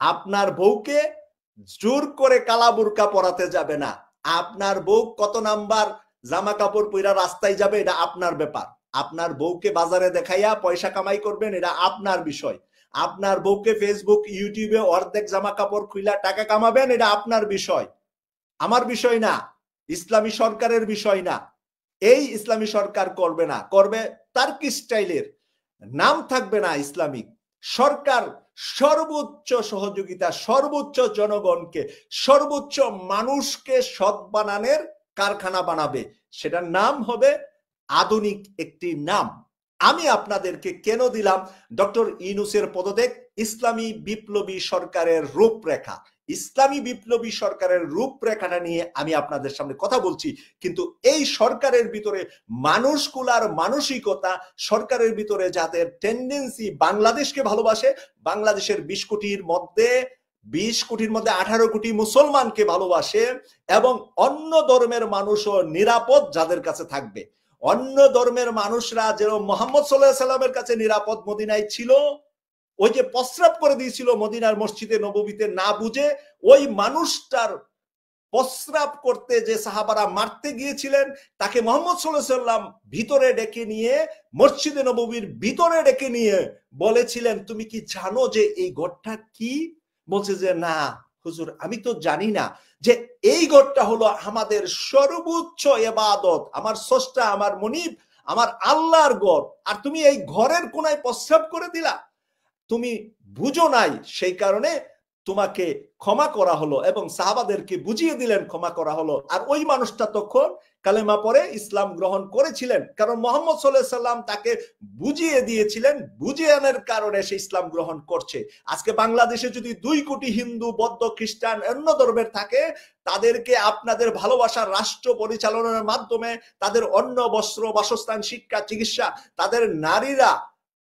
আপনার বউকে জোর করে কালা বুরকা পরাতে যাবে না। আপনার বউ কত নাম্বার জামা কাপড় পইরা রাস্তায় যাবে এটা আপনার ব্যাপার। আপনার বউকে বাজারে দেখাইয়া পয়সা কামাই করবেন এটা আপনার বিষয়। আপনার বউকে ফেসবুক ইউটিউবে অর্ধেক জামা কাপড় খুইলা টাকা কামাবেন এটা আপনার বিষয়, আমার বিষয় না, ইসলামী সরকারের বিষয় না। এই ইসলামী সরকার করবে না, করবে টার্কি স্টাইলের, নাম থাকবে না ইসলামিক সরকার। সর্বোচ্চ সহযোগিতা, সর্বোচ্চ জনগণকে, সর্বোচ্চ মানুষকে সৎ বানানোর কারখানা বানাবে, সেটার নাম হবে আধুনিক একটি নাম। আমি আপনাদেরকে কেন দিলাম ডক্টর ইউনূসের পদত্যাগ, ইসলামী বিপ্লবী সরকারের রূপরেখা। ইসলামী বিপ্লবী সরকারের রূপরেখাটা নিয়ে আমি আপনাদের সামনে কথা বলছি, কিন্তু এই সরকারের ভিতরে মানুষগুলার মানসিকতা, সরকারের ভিতরে যাদের টেন্ডেন্সি বাংলাদেশকে ভালোবাসে, বাংলাদেশের 20 কোটির মধ্যে 18 কোটি মুসলমানকে ভালোবাসে, এবং অন্য ধর্মের মানুষও নিরাপদ যাদের কাছে থাকবে। অন্য ধর্মের মানুষরা যেরকম মুহাম্মদ সাল্লাল্লাহু আলাইহি সাল্লামের কাছে নিরাপদ মদিনায় ছিল, ওই যে প্রস্রাব করে দিয়েছিল মদিনার মসজিদে নববীতে না বুঝে, ওই মানুষটার প্রস্রাব করতে যে সাহাবারা মারতে গিয়েছিলেন, তাকে মুহাম্মদ সাল্লাল্লাহু আলাইহি সাল্লাম ভিতরে ডেকে নিয়ে, মসজিদে নববীর ভিতরে ডেকে নিয়ে বলেছিলেন, তুমি কি জানো যে এই ঘরটা কি? বলছে যে না হুজুর, আমি তো জানি না যে এই ঘরটা হলো আমাদের সর্বোচ্চ ইবাদত, আমার স্রষ্টা, আমার মুনিব, আমার আল্লাহর ঘর, আর তুমি এই ঘরের কোনায় প্রস্রাব করে দিলা, তুমি বুঝো নাই, সেই কারণে তোমাকে ক্ষমা করা হলো। এবং সাহাবাদেরকে বুঝিয়ে দিলেন, ক্ষমা করা হলো। আর ওই মানুষটা তখন কালেমা পড়ে ইসলাম গ্রহণ করেছিলেন, কারণ মুহাম্মদ সাল্লাল্লাহু আলাইহি সাল্লাম তাকে বুঝিয়ে দিয়েছিলেন, বুঝিয়ানোর কারণে সে ইসলাম গ্রহণ করছে। আজকে বাংলাদেশে যদি 2 কোটি হিন্দু, বৌদ্ধ, খ্রিস্টান, অন্য ধর্মের থাকে, তাদেরকে আপনাদের ভালোবাসার রাষ্ট্র পরিচালনার মাধ্যমে তাদের অন্ন, বস্ত্র, বাসস্থান, শিক্ষা, চিকিৎসা, তাদের নারীরা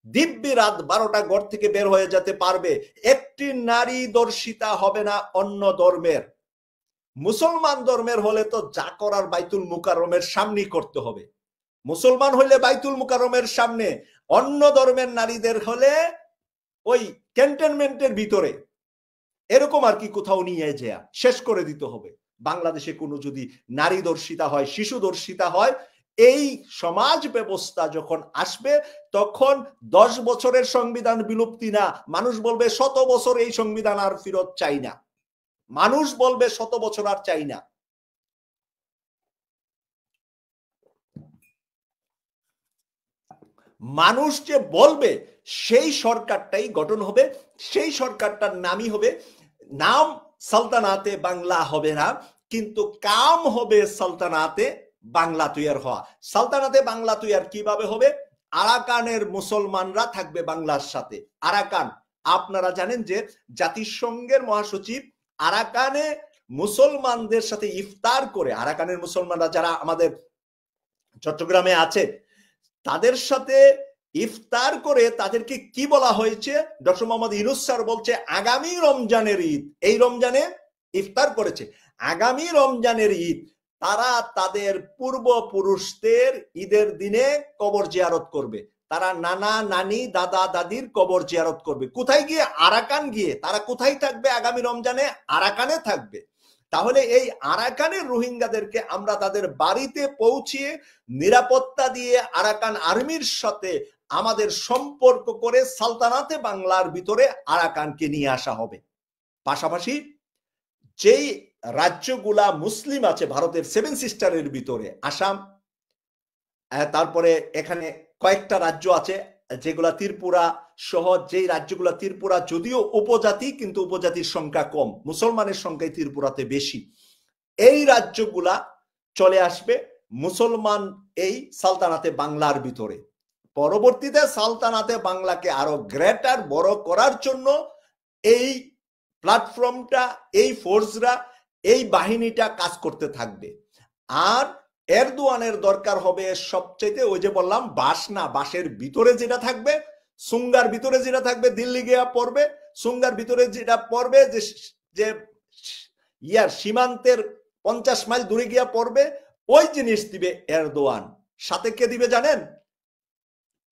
দিব্যি রাত 12টা ঘর থেকে বের হয়ে যেতে পারবে। একটি নারী দর্শিতা হবে না অন্য ধর্মের। মুসলমান ধর্মের হলে তো যা করার বাইতুল মুকাররমের সামনেই করতে হবে। মুসলমান হইলে বাইতুল মুকাররমের সামনে, অন্য ধর্মের নারীদের হলে ওই ক্যান্টনমেন্টের ভিতরে, এরকম আর কি কোথাও নিয়ে যায় শেষ করে দিতে হবে। বাংলাদেশে কোনো যদি নারী দর্শিতা হয়, শিশু দর্শিতা হয়, এই সমাজ ব্যবস্থা যখন আসবে, তখন 10 বছরের সংবিধান বিলুপ্তি না, মানুষ বলবে 100 বছর এই সংবিধান আর ফেরত চাই না, মানুষ বলবে 100 বছর আর চাই না। মানুষ যে বলবে সেই সরকারটাই গঠন হবে, সেই সরকারটার নামই হবে, নাম সালতানাতে বাংলা হবে না, কিন্তু কাম হবে সালতানাতে বাংলা তৈয়ার হওয়া। সালতানাতে বাংলা তৈয়ার কিভাবে হবে? আরাকানের মুসলমানরা থাকবে বাংলার সাথে। আরাকান, আপনারা জানেন যে জাতিসংঘের মহাসচিব আরাকানে মুসলমানদের সাথে ইফতার করে, আরাকানের মুসলমানরা যারা আমাদের চট্টগ্রামে আছে, তাদের সাথে ইফতার করে তাদেরকে কি বলা হয়েছে? ডক্টর মোহাম্মদ ইউনূস স্যার বলছে আগামী রমজানের ঈদ, এই রমজানে ইফতার করেছে, আগামী রমজানের ঈদ তারা তাদের পূর্বপুরুষদের ঈদের দিনে কবর জিয়ারত করবে। তারা নানা নানি দাদা দাদির কবর জিয়ারত করবে। কোথায় গিয়ে? আরাকান গিয়ে। তারা কোথায় থাকবে আগামী রমজানে? আরাকানে থাকবে। তাহলে এই আরাকানের রোহিঙ্গাদেরকে আমরা তাদের বাড়িতে পৌঁছিয়ে নিরাপত্তা দিয়ে আরাকান আর্মির সাথে আমাদের সম্পর্ক করে সালতানাতে বাংলার ভিতরে আরাকানকে নিয়ে আসা হবে। পাশাপাশি যেই রাজ্যগুলা মুসলিম আছে ভারতের 7 সিস্টারের ভিতরে, আসাম, তারপরে এখানে কয়েকটা রাজ্য আছে যেগুলা ত্রিপুরা সহ, যেই রাজ্যগুলা, ত্রিপুরা যদিও উপজাতি কিন্তু উপজাতির সংখ্যা কম, মুসলমানের সংখ্যায় ত্রিপুরাতে বেশি, এই রাজ্যগুলা চলে আসবে মুসলমান এই সালতানাতে বাংলার ভিতরে। পরবর্তীতে সালতানাতে বাংলাকে আরো গ্রেটার বড় করার জন্য এই প্ল্যাটফর্মটা, এই ফোর্সরা, এই বাহিনীটা কাজ করতে থাকবে। আর এরদোয়ানের দরকার হবে সবচেয়ে, ওই যে বললাম বাসনা, বাসের ভিতরে যেটা থাকবে, সুঙ্গার ভিতরে যেটা থাকবে, দিল্লি গিয়া পড়বে, সুঙ্গার ভিতরে যেটা পড়বে, যে ইয়ার সীমান্তের 50 মাইল দূরে গিয়া পড়বে, ওই জিনিস দিবে এরদোয়ান। সাথে কে দিবে জানেন?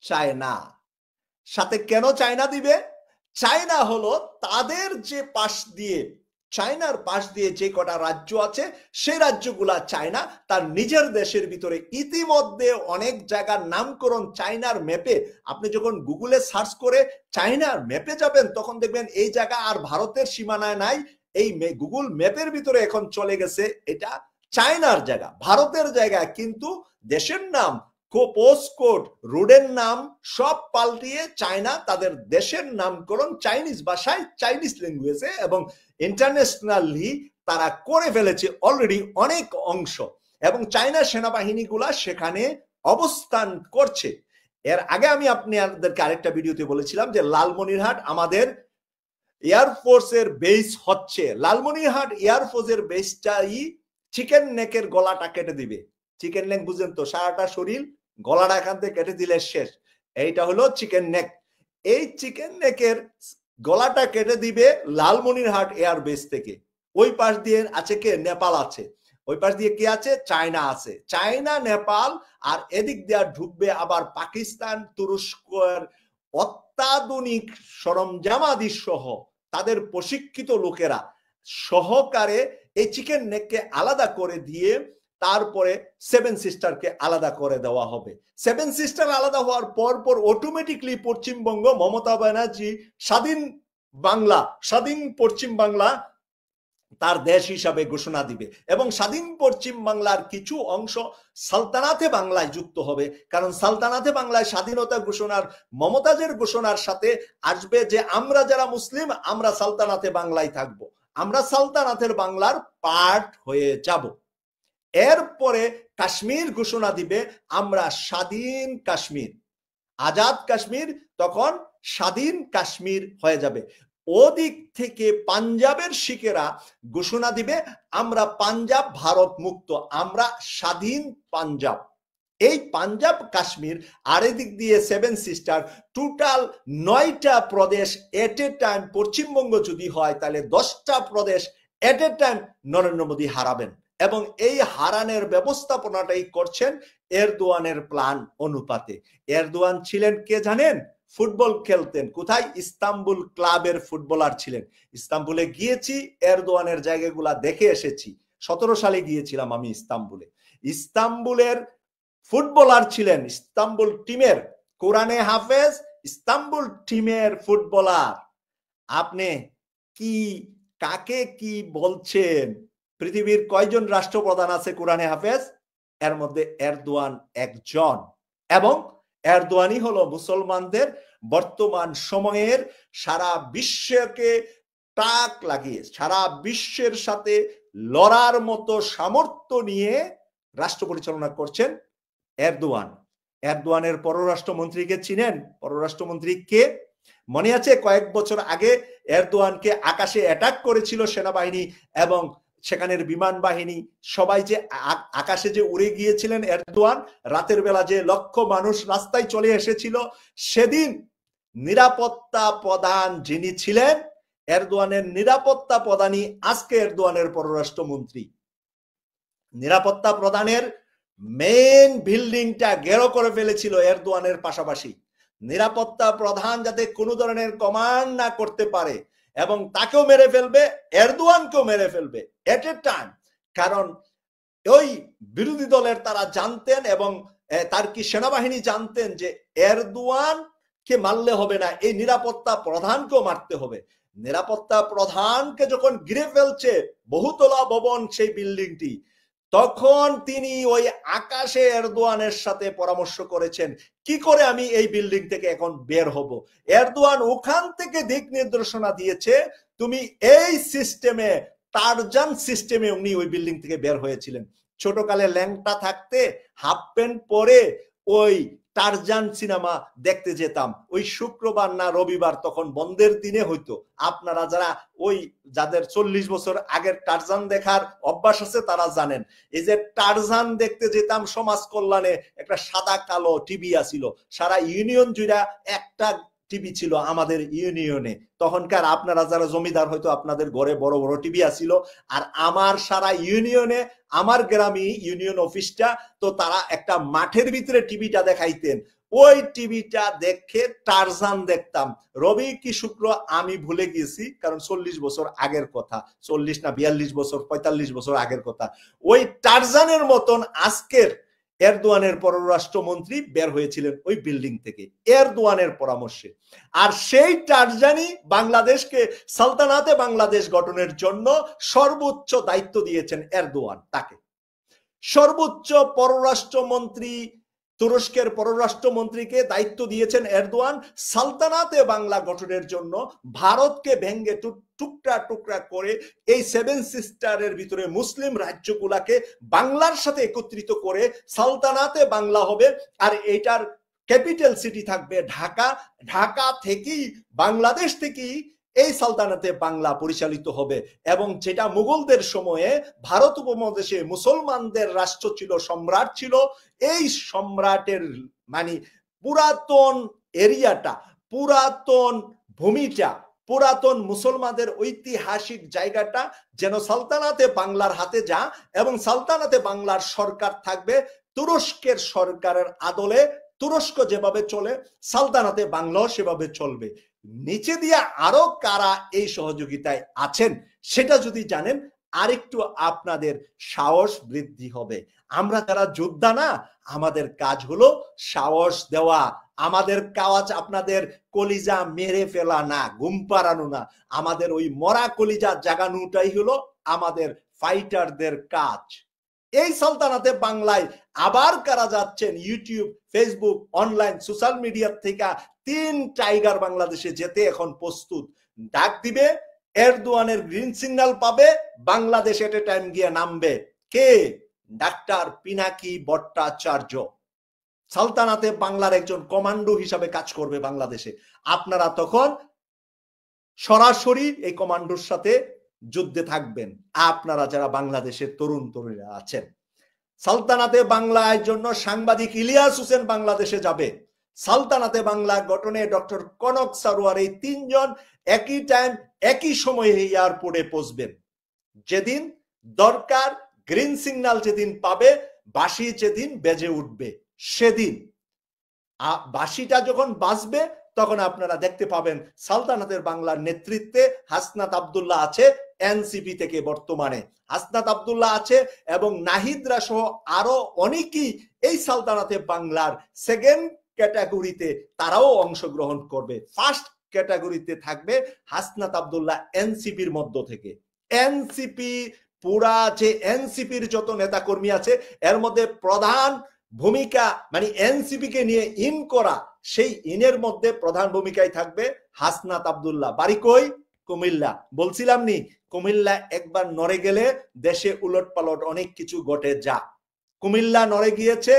চায়না। সাথে কেন চায়না দিবে? চায়না হলো তাদের যে পাশ দিয়ে, চায়নার পাশ দিয়ে যে কটা রাজ্য আছে সেই রাজ্যগুলা চায়না তার নিজের দেশের ভিতরে ইতিমধ্যে অনেক জায়গার নামকরণ চায়নার ম্যাপে, আপনি যখন গুগলে সার্চ করে চায়নার ম্যাপে যাবেন তখন দেখবেন এই জায়গা আর ভারতের সীমানায় নাই, এই গুগল ম্যাপের ভিতরে এখন চলে গেছে এটা চায়নার জায়গা, ভারতের জায়গা, কিন্তু দেশের নাম, পোস্ট কোড, রোডের নাম সব পাল্টিয়ে চায়না তাদের দেশের নামকরণ চাইনিজ ভাষায়, চাইনিজ ল্যাঙ্গুয়েজে এবং ইন্টারন্যাশনালি তারা করে ফেলেছে অলরেডি অনেক অংশ, এবং চায়না সেনাবাহিনীগুলা সেখানে অবস্থান করছে। এর আগে আমি আপনাদেরকে আরেকটা ভিডিওতে বলেছিলাম যে লালমনিরহাট আমাদের এয়ারফোর্সের বেস হচ্ছে, লালমনিরহাট এয়ারফোর্সের বেসটাই চিকেন নেকের গলাটা কেটে দিবে। চিকেন নেক বুঝেন তো, সারাটা শরীর, গলাটা এখান থেকে কেটে দিলে শেষ, এইটা হলো চিকেন নেক। এই চিকেন নেকের গলাটা কেটে দিবে লালমনিরহাট এয়ার বেস থেকে। ওই পাশ দিয়ে আছে কে? নেপাল আছে। ওই পাশ দিয়ে কে আছে? চায়না আছে। চায়না, নেপাল, আর এদিক দিয়ে ঢুকবে আবার পাকিস্তান, তুরস্কের অত্যাধুনিক সরঞ্জামাদি সহ তাদের প্রশিক্ষিত লোকেরা সহকারে এই চিকেন নেককে আলাদা করে দিয়ে তারপরে সেভেন সিস্টারকে আলাদা করে দেওয়া হবে। সেভেন সিস্টার আলাদা হওয়ার পর পর অটোমেটিকলি পশ্চিমবঙ্গ, মমতা ব্যানার্জি স্বাধীন বাংলা, স্বাধীন পশ্চিম বাংলা তার দেশ হিসাবে ঘোষণা দিবে, এবং স্বাধীন পশ্চিম বাংলার কিছু অংশ সালতানাতে বাংলায় যুক্ত হবে, কারণ সালতানাতে বাংলায় স্বাধীনতা ঘোষণার, মমতাজের ঘোষণার সাথে আসবে যে আমরা যারা মুসলিম আমরা সালতানাতে বাংলায় থাকব, আমরা সালতানাতের বাংলার পার্ট হয়ে যাব। এরপরে কাশ্মীর ঘোষণা দিবে আমরা স্বাধীন কাশ্মীর, আজাদ কাশ্মীর তখন স্বাধীন কাশ্মীর হয়ে যাবে। ওদিক থেকে পাঞ্জাবের শিখেরা ঘোষণা দিবে আমরা পাঞ্জাব ভারত মুক্ত, আমরা স্বাধীন পাঞ্জাব। এই পাঞ্জাব কাশ্মীর আর এদিক দিয়ে সেভেন সিস্টার, টোটাল 9টা প্রদেশ এট এ টাইম, পশ্চিমবঙ্গ যদি হয় তাহলে 10টা প্রদেশ at a time Narendra Modi হারাবেন, এবং এই হারানের ব্যবস্থাপনাটাই করছেন এরদোয়ানের প্ল্যান অনুপাতে। এরদোয়ান ছিলেন কে জানেন? ফুটবল খেলতেন। কোথায়? ইস্তাম্বুল ক্লাবের ফুটবলার ছিলেন। ইস্তাম্বুলে গিয়েছি, এরদোয়ানের জায়গাগুলা দেখে এসেছি। 17 সালে গিয়েছিলাম আমি ইস্তাম্বুলে। ইস্তাম্বুলের ফুটবলার ছিলেন, ইস্তাম্বুল টিমের, কোরআনে হাফেজ ইস্তাম্বুল টিমের ফুটবলার। আপনি কি কাকে কি বলছেন? পৃথিবীর কয়জন রাষ্ট্রপ্রধান আছে কোরআনে হাফেজ? এর মধ্যে এরদোয়ান একজন, এবং এরদোয়ানই হলো মুসলমানদের বর্তমান সময়ের সারা বিশ্বকে টাক লাগিয়ে সারা বিশ্বের সাথে লড়ার মতো সামর্থ্য নিয়ে রাষ্ট্র পরিচালনা করছেন এরদোয়ান। এরদোয়ানের পররাষ্ট্রমন্ত্রীকে চিনেন? পররাষ্ট্রমন্ত্রী কে? মনে আছে কয়েক বছর আগে এরদোয়ানকে আকাশে অ্যাটাক করেছিল সেনাবাহিনী এবং সেখানের বিমান বাহিনী, সবাই যে আকাশে যে উড়ে গিয়েছিলেন এরদোয়ান, রাতের বেলা যে লক্ষ মানুষ রাস্তায় চলে এসেছিল, সেদিন নিরাপত্তা প্রধান যিনি ছিলেন, এরদোয়ানের নিরাপত্তা প্রধানই আজকে এরদোয়ানের পররাষ্ট্রমন্ত্রী। নিরাপত্তা প্রধানের মেইন বিল্ডিংটা ঘেরো করে ফেলেছিল এরদোয়ানের পাশাপাশি। নিরাপত্তা প্রধান যাতে কোনো ধরনের কমান্ড না করতে পারে, এবং তাকেও মেরে ফেলবে, এরদোয়ানকেও মেরে ফেলবে এট এ টাইম। কারণ ওই বিরোধী দলের তারা জানতেন, এবং তার কি সেনাবাহিনী জানতেন যে এরদোয়ানকে মারলে হবে না, এই নিরাপত্তা প্রধানকেও মারতে হবে। নিরাপত্তা প্রধানকে যখন ঘিরে ফেলছে বহুতলা ভবন সেই বিল্ডিংটি, তখন তিনি ওই আকাশে এরদোয়ানের সাথে পরামর্শ করেছেন কি করে আমি এই বিল্ডিং থেকে এখন বের হব। এরদোয়ান ওখান থেকে দিক নির্দেশনা দিয়েছে, তুমি এই সিস্টেমে, টারজান সিস্টেমে উনি ওই বিল্ডিং থেকে বের হয়েছিলেন। ছোটকালে ল্যাংটা থাকতে হাফ প্যান্ট পরে ওই টারজান সিনেমা দেখতে যেতাম, ওই শুক্রবার না রবিবার, তখন বন্ধের দিনে হইতো। আপনারা যারা ওই যাদের 40 বছর আগের টারজান দেখার অভ্যাস আছে তারা জানেন, এই যে টারজান দেখতে যেতাম সমাজ কল্যাণে একটা সাদা কালো টিভি আছিল, সারা ইউনিয়ন জুড়ে একটা টিভি ছিল আমাদের ইউনিয়নে। তখনকার আপনারা যারা জমিদার হয়তো আপনাদের ঘরে বড় বড় টিভি আছিল, আর আমার সারা ইউনিয়নে, আমার গ্রামে ইউনিয়ন অফিসটা, তো তারা একটা মাঠের ভিতরে টিভিটা দেখাইতেন। ওই টিভিটা দেখে টারজান দেখতাম। রবি কি শুক্র আমি ভুলে গেছি, কারণ 40 বছর আগের কথা, 40 না 42 বছর 45 বছর আগের কথা। ওই টারজানের মতন আজকের এরদোয়ানের পররাষ্ট্রমন্ত্রী বের হয়েছিলেন ওই বিল্ডিং থেকে এরদোয়ানের পরামর্শে। আর সেই টারজানি বাংলাদেশকে সালতানাতে বাংলাদেশ গঠনের জন্য সর্বোচ্চ দায়িত্ব দিয়েছেন এরদোয়ান। তাকে সর্বোচ্চ পররাষ্ট্রমন্ত্রী, তুরস্কের পররাষ্ট্রমন্ত্রীকে দায়িত্ব দিয়েছেন এরদোয়ান সালতানাতে বাংলা গঠনের জন্য। ভারতকে ভেঙ্গে টুকরা টুকরা করে এই 7 সিস্টারের ভিতরে মুসলিম রাজ্যগুলাকে বাংলার সাথে একত্রিত করে সালতানাতে বাংলা হবে। আর এটার ক্যাপিটাল সিটি থাকবে ঢাকা। ঢাকা থেকেই, বাংলাদেশ থেকেই এই সালতানাতে বাংলা পরিচালিত হবে। এবং যেটা মুঘলদের সময়ে ভারত উপমহাদেশে মুসলমানদের রাষ্ট্র ছিল, সম্রাট ছিল, এই সম্রাটের মানে পুরাতন এরিয়াটা, পুরাতন ভূমিটা, পুরাতন মুসলমানদের ঐতিহাসিক জায়গাটা যেন সালতানাতে বাংলার হাতে যা, এবং সালতানাতে বাংলার সরকার থাকবে তুরস্কের সরকারের আদলে। তুরস্ক যেভাবে চলে সালতানাতে বাংলাও সেভাবে চলবে। নিচে দিয়ে আরো কারা এই সহযোগিতায় আছেন সেটা যদি জানেন, আরেকটু আপনাদের সাহস বৃদ্ধি হবে। আমরা যারা যোদ্ধা না, আমাদের কাজ হলো সাহস দেওয়া। আমাদের কাজ আপনাদের কলিজা মেরে ফেলা না, ঘুম পাড়ানো না। আমাদের ওই মরা কলিজা জাগানোটাই হলো আমাদের ফাইটারদের কাজ। এই সালতানাতে বাংলায় আবার কারা যাচ্ছেন YouTube, Facebook, online social media থেকে 3 টাইগার বাংলাদেশে যেতে এখন প্রস্তুত। ডাক দিবে, এরদোয়ানের গ্রিন সিগন্যাল পাবে, বাংলাদেশ এট এ টাইম গিয়ে নামবে। কে? ডাক্তার পিনাকি ভট্টাচার্য সালতানাতে বাংলার একজন কমান্ডো হিসাবে কাজ করবে বাংলাদেশে। আপনারা তখন সরাসরি এই কমান্ডোর সাথে যুদ্ধে থাকবেন, আপনারা যারা বাংলাদেশের তরুণ তরুণীরা আছেন। সালতানাতে বাংলার জন্য সাংবাদিক ইলিয়াস হোসেন বাংলাদেশে যাবে। সালতানাতে বাংলা গঠনে ডক্টর কনক সারোয়ার, এই 3 জন একই টাইম একই সময়ে এয়ারপোর্টে পৌঁছবেন। যেদিন দরকার গ্রিন সিগন্যাল যেদিন পাবে, বাঁশি যেদিন বেজে উঠবে, সেদিন বাঁশিটা যখন বাজবে তখন আপনারা দেখতে পাবেন সালতানাতের বাংলার নেতৃত্বে হাসনাত আব্দুল্লাহ আছে এনসিপি থেকে। বর্তমানে হাসনাত আব্দুল্লাহ আছে এবং নাহিদরা সহ আরো অনেকেই এই সালতানাতে বাংলার সেকেন্ড ক্যাটাগরিতে তারাও অংশগ্রহণ করবে। ফার্স্ট ক্যাটাগরিতে থাকবে হাসনাত আব্দুল্লাহ এনসিপির মধ্য থেকে। এনসিপি পুরা যে এনসিপির যত নেতাকর্মী আছে এর মধ্যে প্রধান ভূমিকা, মানে এনসিপি কে নিয়ে ইন করা, সেই ইনের মধ্যে প্রধান ভূমিকায় থাকবে হাসনাত আব্দুল্লাহ। বাড়ি কই? কুমিল্লা। বলছিলাম নি, কুমিল্লা একবার নড়ে গেলে দেশে উলট পালট অনেক কিছু ঘটে যা। কুমিল্লা নড়ে গিয়েছে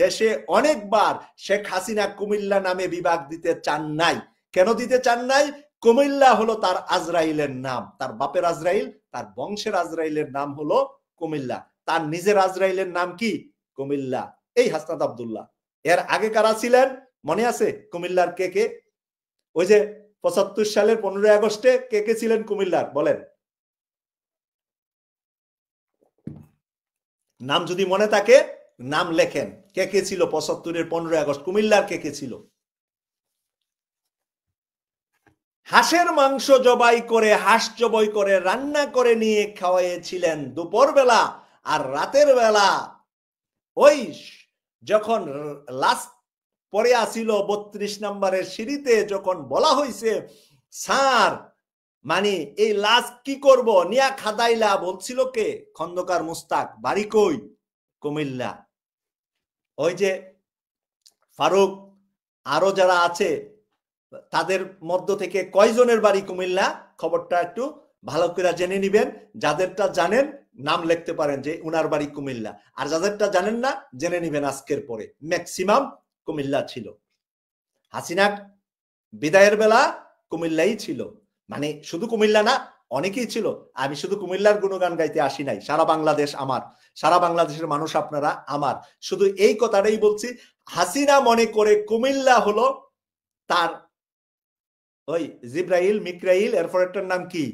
দেশে অনেকবার। শেখ হাসিনা কুমিল্লা নামে বিভাগ দিতে চান নাই। কেন দিতে চান নাই? কুমিল্লা হলো তার আজরাইলের নাম, তার বাপের আজরাইল, তার বংশের আজরাইলের নাম হলো কুমিল্লা। তার নিজের আজরাইলের নাম কি? কুমিল্লা। এই হাসনাত আব্দুল্লাহ। এর আগে কারা ছিলেন মনে আছে? কুমিল্লার কে কে? ওই যে 75 সালের 15 আগস্টে কে কে ছিলেন কুমিল্লার? বলেন নাম, যদি মনে থাকে নাম লেখেন। কে কে ছিল 75-এর 15 আগস্ট কুমিল্লার? কে কে ছিল? হাঁসের মাংস জবাই করে, হাঁস জবাই করে রান্না করে নিয়ে খাওয়াইছিলেন দুপুর বেলা। আর রাতের বেলা ওই যখন লাস্ট পরে আসিল 32 নম্বরের সিঁড়িতে, যখন বলা হয়েছে স্যার মানে এই লাশ কি করব, নিয়া খাদাইলা, বলছিল কে? খন্দকার মুস্তাক। বাড়ি কই? কুমিল্লা। ওই যে ফারুক, আরো যারা আছে তাদের মধ্য থেকে কয়জনের বাড়ি কুমিল্লা, খবরটা একটু ভালো করে জেনে নিবেন। যাদেরটা জানেন নাম লিখতে পারেন যে উনার বাড়ি কুমিল্লা, আর যাদেরটা জানেন না জেনে নিবেন আজকের পরে। ম্যাক্সিমাম কুমিল্লা ছিল। হাসিনা বিদায়ের বেলা কুমিল্লাই ছিল, মানে শুধু কুমিল্লা না অনেকেই ছিল। আমি শুধু কুমিল্লার গুণগান গাইতে আসি নাই, সারা বাংলাদেশ আমার, সারা বাংলাদেশের মানুষ আপনারা আমার। শুধু এই কথাটাই বলছি, হাসিনা মনে করে কুমিল্লা হলো তার ওই জিব্রাইল, মিকরাইল, এরপর একটার নাম কি,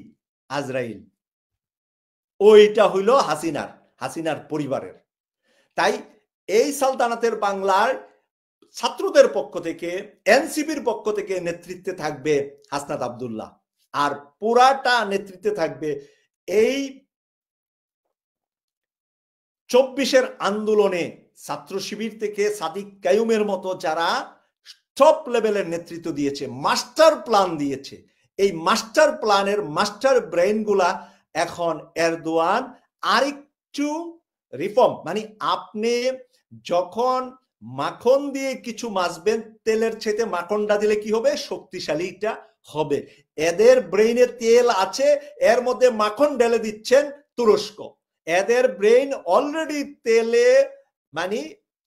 আজরাইল। ওইটা হইল হাসিনার পরিবারের। তাই এই সালতানাতের বাংলার ছাত্রদের পক্ষ থেকে, এনসিপির পক্ষ থেকে নেতৃত্বে থাকবে হাসনাত আব্দুল্লাহ, আর পুরাটা নেতৃত্বে থাকবে এই 24-এর আন্দোলনে ছাত্র শিবির থেকে সাদিক কায়ুমের মতো যারা টপ লেভেলের নেতৃত্ব দিয়েছে, মাস্টার প্ল্যান দিয়েছে, এই মাস্টার প্ল্যানের মাস্টার ব্রেইন গুলা এখন এরদোয়ান আরেকটু রিফর্ম, মানে আপনি যখন মাখন দিয়ে কিছু মাছবেন, তেলের ছেতে মাখনটা দিলে কি হবে, শক্তিশালীটা হবে। এদের ব্রেইনে তেল আছে, এর মধ্যে মাখন ঢেলে দিচ্ছেন তুরস্ক। এদের ব্রেইন অলরেডি তেলে, মানে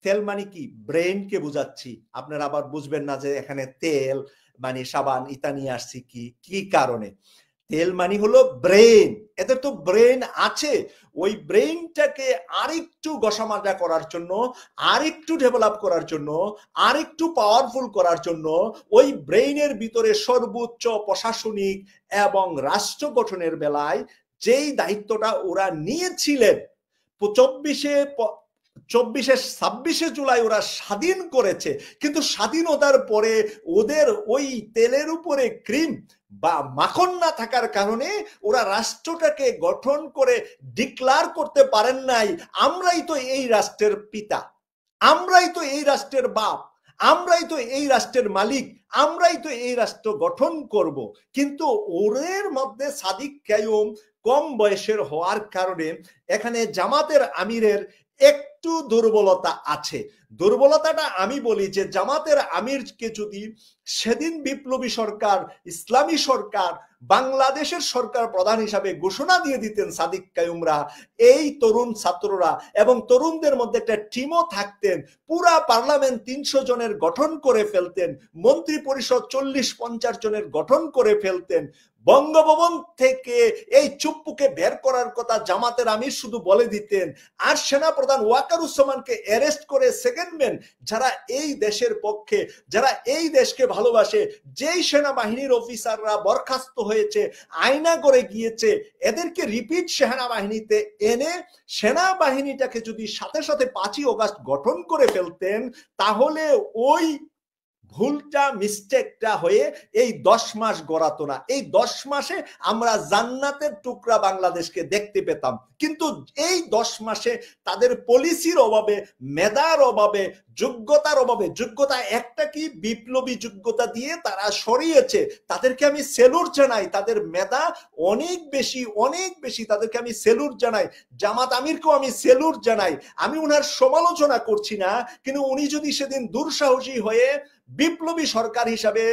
তেল মানে কি, ব্রেইনকে বুঝাচ্ছি, আপনারা আবার বুঝবেন না যে এখানে তেল মানে সাবান ইতা নিয়ে আসছি কি কারণে। তেল মানে হলো ব্রেন, এদের তো ব্রেন আছে, ওই ব্রেনটাকে আরেকটু গসামাজা করার জন্য, আরেকটু ডেভেলপ করার জন্য, আরেকটু পাওয়ারফুল করার জন্য ওই ব্রেইনের ভিতরে সর্বোচ্চ প্রশাসনিক এবং রাষ্ট্র গঠনের বেলায় যেই দায়িত্বটা ওরা নিয়েছিলেন 26শে জুলাই ওরা স্বাধীন করেছে, কিন্তু স্বাধীনতার পরে ওদের ওই তেলের উপরে ক্রিম বা মাখন না থাকার কারণে ওরা রাষ্ট্রটাকে গঠন করে ডিক্লার করতে পারেন নাই, আমরাই তো এই রাষ্ট্রের পিতা, আমরাই তো এই রাষ্ট্রের বাপ, আমরাই তো এই রাষ্ট্রের মালিক, আমরাই তো এই রাষ্ট্র গঠন করব। কিন্তু ওদের মধ্যে সাদিক কায়ুম কম বয়সের হওয়ার কারণে এখানে জামাতের আমিরের একটু দুর্বলতা আছে। দুর্বলতাটা আমি বলি যে জামাতের আমিরকে যদি সেদিন বিপ্লবী সরকার, ইসলামী সরকার, বাংলাদেশের সরকার প্রধান হিসাবে ঘোষণা দিয়ে দিতেন সাদিক কায়ুমরা, এই তরুণ ছাত্ররা এবং তরুণদের মধ্যে একটা টিমও থাকতেন, পুরা পার্লামেন্ট 300 জনের গঠন করে ফেলতেন, মন্ত্রী পরিষদ 40-50 জনের গঠন করে ফেলতেন, বঙ্গভবন থেকে এই চুপ্পুকে বের করার কথা জামাতের আমির শুধু বলে দিতেন, আর সেনাপ্রধান ওয়াকারুজ্জামানকে অ্যারেস্ট করে সেকেন্ড ম্যান, যারা এই দেশের পক্ষে, যারা এই দেশকে ভালোবাসে, যেই সেনাবাহিনীর অফিসাররা বরখাস্ত হয়েছে, আয়না করে গিয়েছে, এদেরকে রিপিট সেনাবাহিনীতে এনে সেনাবাহিনীটাকে যদি সাথে সাথে 5ই অগাস্ট গঠন করে ফেলতেন, তাহলে ওই ভুলটা, মিস্টেকটা হয়ে এই 10 মাস গড়াতো না। এই 10 মাসে আমরা জান্নাতের টুকরা বাংলাদেশকে দেখতে পেতাম। কিন্তু এই 10 মাসে তাদের পলিসির অভাবে, মেধার অভাবে, যোগ্যতার অভাবে, যোগ্যতা একটা কি, বিপ্লবী যোগ্যতা দিয়ে তারা সরিয়েছে, তাদেরকে আমি সেলুট জানাই, তাদের মেধা অনেক বেশি, তাদেরকে আমি সেলুট জানাই, জামাত আমিরকেও আমি সেলুট জানাই, আমি উনার সমালোচনা করছি না, কিন্তু উনি যদি সেদিন দুঃসাহসী হয়ে বিপ্লবী সরকার হিসাবে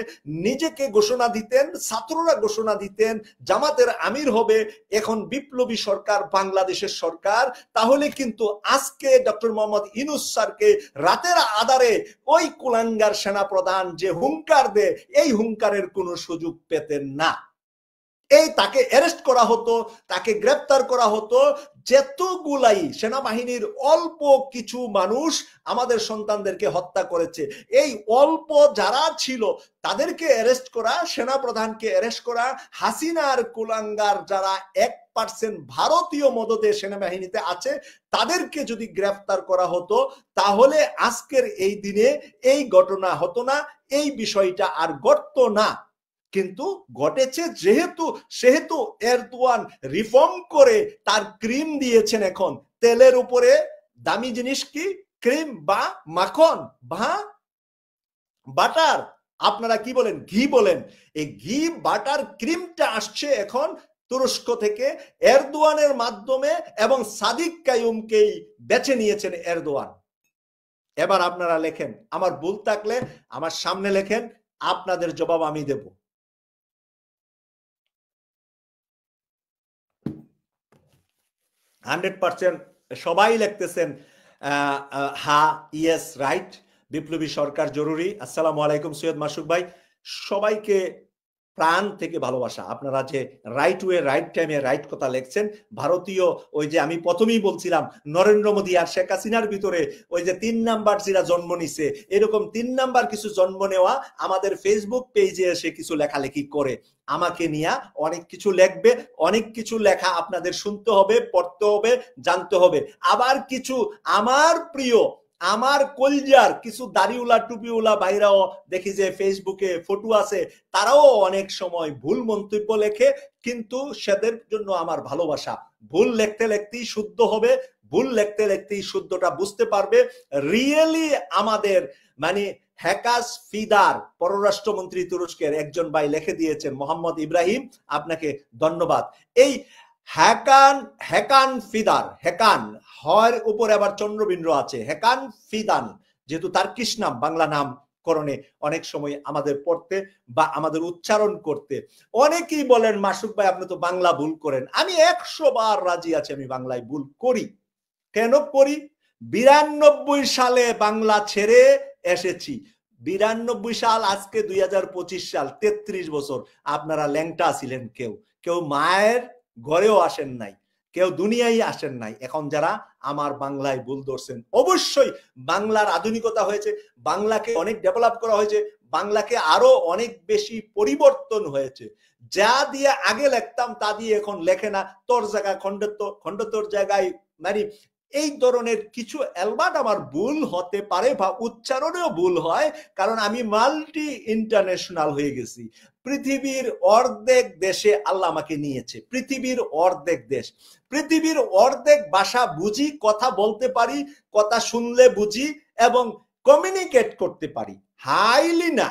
নিজেকে ঘোষণা দিতেন, ছাত্ররা ঘোষণা দিতেন জামাতের আমির হবে এখন বিপ্লবী সরকার, বাংলাদেশের সরকার, তাহলে কিন্তু আজকে ডক্টর মোহাম্মদ ইউনূস স্যারকে রাতের আধারে ওই কুলাঙ্গার সেনাপ্রধান যে হুঙ্কার দেয়, এই হুঙ্কারের কোনো সুযোগ পেতেন না। এই তাকে অ্যারেস্ট করা হতো, তাকে গ্রেপ্তার করা হতো, যেতগুলাই সেনাবাহিনীর অল্প কিছু মানুষ আমাদের সন্তানদেরকে হত্যা করেছে, এই অল্প যারা ছিল তাদেরকে অ্যারেস্ট করা, সেনাপ্রধানকে অ্যারেস্ট করা, হাসিনার কুলাঙ্গার যারা 1% ভারতীয় মদদে সেনাবাহিনীতে আছে তাদেরকে যদি গ্রেফতার করা হতো, তাহলে আজকের এই দিনে এই ঘটনা হতো না, এই বিষয়টা আর ঘটতো না। কিন্তু ঘটেছে সেহেতু এরদোয়ান রিফর্ম করে তার ক্রিম দিয়েছেন, এখন তেলের উপরে দামি জিনিস কি, ক্রিম বা মাখন বা বাটার, আপনারা কি বলেন, ঘি বলেন, এই ঘি বাটার ক্রিমটা আসছে এখন তুরস্ক থেকে এরদোয়ানের মাধ্যমে, এবং সাদিক কায়ুমকেই বেছে নিয়েছেন এরদোয়ান। এবার আপনারা লেখেন, আমার ভুল থাকলে আমার সামনে লেখেন, আপনাদের জবাব আমি দেব। 100% সবাই লিখতেছেন হ্যাঁ, ইয়েস, রাইট, বিপ্লবী সরকার জরুরি। আসসালামু আলাইকুম সৈয়দ মাসুক ভাই, সবাইকে প্রাণ থেকে ভালোবাসা। আপনারা যে রাইট ওয়ে রাইট টাইমে রাইট কথা লেখছেন, ভারতীয় ওই যে আমি প্রথমেই বলছিলাম নরেন্দ্র মোদী আর শেখ হাসিনার ভিতরে ওই যে 3 নাম্বার যারা জন্ম নিছে, এরকম 3 নাম্বার কিছু জন্ম নেওয়া আমাদের ফেসবুক পেজে এসে কিছু লেখালেখি করে আমাকে নিয়ে অনেক কিছু লিখবে, অনেক কিছু লেখা আপনাদের শুনতে হবে, পড়তে হবে, জানতে হবে। আবার কিছু আমার প্রিয় আমার কলজার কিছু দাড়িওয়ালা টুপিওয়ালা ভাইরাও দেখি যে ফেসবুকে ফটো আছে, তারাও অনেক সময় ভুল মন্তব্য লেখে, কিন্তু সেদের জন্য আমার ভালোবাসা। ভুল লিখতে লিখতেই শুদ্ধ হবে, ভুল লিখতে লিখতেই শুদ্ধটা বুঝতে পারবে। রিয়েলি আমাদের মানে হ্যাকাস ফিদার পররাষ্ট্রমন্ত্রী তুরস্কের একজন ভাই লিখে দিয়েছেন, মোহাম্মদ ইব্রাহিম, আপনাকে ধন্যবাদ। এই হ্যাকান ফিদার, হ্যাকান হর উপরে আবার চন্দ্রবিন্দু আছে, হ্যাকান ফিদান, যেহেতু তার কৃষ্ণ নাম, বাংলা নাম করণে অনেক সময় আমাদের পড়তে বা আমাদের উচ্চারণ করতে অনেকেই বলেন মাসুক ভাই আপনি তো বাংলা ভুল করেন। আমি 100 বার রাজি আছি আমি বাংলায় ভুল করি। কেন করি? 92 সালে বাংলা ছেড়ে এসেছি। 92 সাল, আজকে 2025 সাল, 33 বছর। আপনারা ল্যাংটা ছিলেন, কেউ কেউ মায়ের ঘরেও আসেন নাই, কেউ দুনিয়ায় আসেন নাই। এখন যারা আমার বাংলায় ভুল ধরছেন, অবশ্যই বাংলার আধুনিকতা হয়েছে, বাংলাকে অনেক ডেভেলপ করা হয়েছে, বাংলাকে আরো অনেক বেশি পরিবর্তন হয়েছে। যা দিয়ে আগে লিখতাম তা দিয়ে এখন লেখে না, তোর জায়গায় খণ্ডতর জায়গায় মানে এই ধরনের কিছু অ্যালবার্ট আমার ভুল হতে পারে বা উচ্চারণেও ভুল হয়, কারণ আমি মাল্টি ইন্টারন্যাশনাল হয়ে গেছি। পৃথিবীর অর্ধেক দেশে আল্লাহ আমাকে নিয়েছে, পৃথিবীর অর্ধেক দেশ, পৃথিবীর অর্ধেক ভাষা বুঝি, কথা বলতে পারি, কথা শুনলে বুঝি এবং কমিউনিকেট করতে পারি। হাইলি না,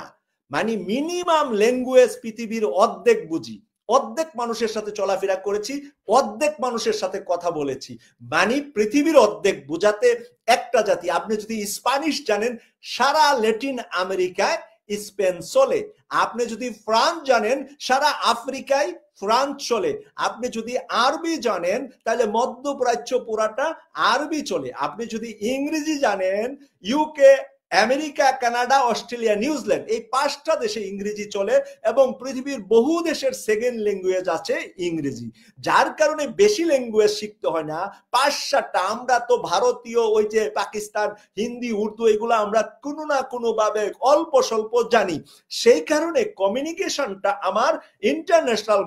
মানে মিনিমাম ল্যাঙ্গুয়েজ পৃথিবীর অর্ধেক বুঝি, অর্ধেক মানুষের সাথে চলাফেরা করেছি, অর্ধেক মানুষের সাথে কথা বলেছি। মানে পৃথিবীর অর্ধেক বুঝাতে একটা জাতি। আপনি যদি স্প্যানিশ জানেন, সারা ল্যাটিন আমেরিকায় স্পেন চলে। আপনি যদি ফ্রান্স জানেন, সারা আফ্রিকায় ফ্রান্স চলে। আপনি যদি আরবি জানেন, তাহলে মধ্যপ্রাচ্য পুরাটা আরবি চলে। আপনি যদি ইংরেজি জানেন, UK, America, Canada, Australia, New Zealand, এই 5টা দেশে ইংরেজি চলে এবং পৃথিবীর বহু দেশের সেকেন্ড ল্যাঙ্গুয়েজ আছে ইংরেজি। যার কারণে বেশি ল্যাঙ্গুয়েজ শিখতে হয় না, 5-7টা। আমরা তো ভারতীয় ওই যে পাকিস্তান, হিন্দি, উর্দু, এগুলো আমরা কোনো না কোনো ভাবে অল্প স্বল্প জানি। সেই কারণে কমিউনিকেশনটা আমার ইন্টারন্যাশনাল,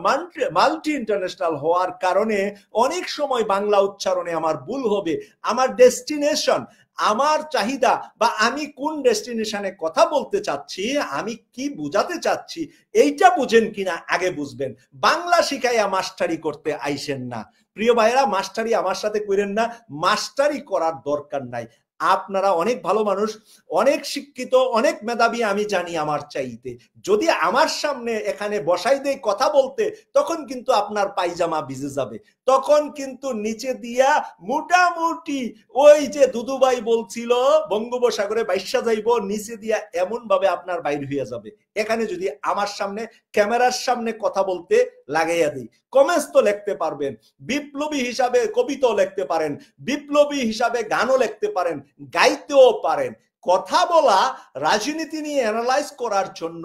মাল্টি ইন্টারন্যাশনাল হওয়ার কারণে অনেক সময় বাংলা উচ্চারণে আমার ভুল হবে। আমার ডেস্টিনেশন, আমার চাহিদা বা আমি কোন ডেস্টিনেশনে কথা বলতে চাচ্ছি, আমি কি বুঝাতে চাচ্ছি, এইটা বুঝেন কিনা আগে বুঝবেন। বাংলা শিখাইয়া মাস্টারি করতে আইসেন না প্রিয় ভাইরা, মাস্টারি আমার সাথে করেন না, মাস্টারি করার দরকার নাই। আপনারা অনেক ভালো মানুষ, অনেক শিক্ষিত, অনেক মেধাবী, আমি জানি আমার চাইতে। যদি আমার সামনে এখানে বসাই দেই কথা বলতে, তখন কিন্তু আপনার পায়জামা ভিজে যাবে, তখন কিন্তু নিচে দিয়া মোটামুটি ওই যে দুদুভাই বলছিল বঙ্গোপসাগরে বাইশা যাইব, নিচে দিয়া এমন ভাবে আপনার বাইর হয়ে যাবে। এখানে যদি আমার সামনে ক্যামেরার সামনে কথা বলতে লাগাইয়া দিই, কমেন্টস তো লিখতে পারবেন, বিপ্লবী হিসাবে কবিতাও লিখতে পারেন, বিপ্লবী হিসাবে গানও লিখতে পারেন, গাইতেও পারেন। কথা বলা, রাজনীতি নিয়ে অ্যানালাইজ করার জন্য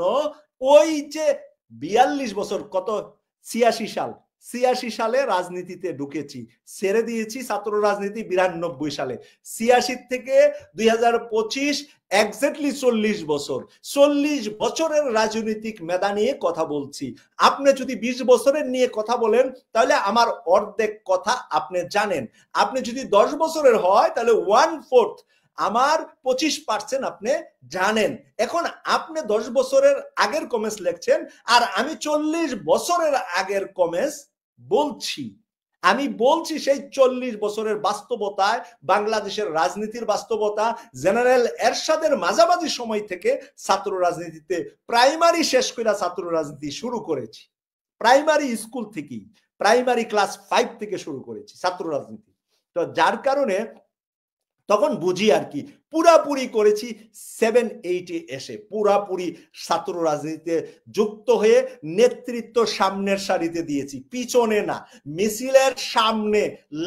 ওই যে 42 বছর, কত 86 সালে রাজনীতিতে ঢুকেছি, ছেড়ে দিয়েছি ছাত্র রাজনীতি 92 সালে। 86 থেকে 2025 এক্স্যাক্টলি 40 বছর, 40 বছরের রাজনৈতিক মেধা নিয়ে কথা বলছি। আপনি যদি 20 বছরের নিয়ে কথা বলেন, তাহলে আমার অর্ধেক কথা আপনি জানেন। আপনি যদি 10 বছরের হয়, তাহলে 1/4, আমার 25% আপনি জানেন। এখন আপনি 10 বছরের আগের কমেন্টস লিখছেন, আর আমি 40 বছরের আগের কমেন্টস বলছি। আমি বলছি সেই 40 বছরের বাস্তবতায়, বাংলাদেশের রাজনীতির বাস্তবতা। জেনারেল এরশাদের মাঝামাঝি সময় থেকে ছাত্র রাজনীতিতে, প্রাইমারি শেষ করে ছাত্র রাজনীতি শুরু করেছি, প্রাইমারি স্কুল থেকেই, প্রাইমারি ক্লাস 5 থেকে শুরু করেছি ছাত্র রাজনীতি। তো যার কারণে তখন বুঝি আর কি, পুরাপুরি করেছি 7-8 এসে, পুরাপুরি ছাত্র রাজনীতিতে যুক্ত হয়ে নেতৃত্ব সামনের সারিতে দিয়েছি, পিছনে না। মিছিলের সামনে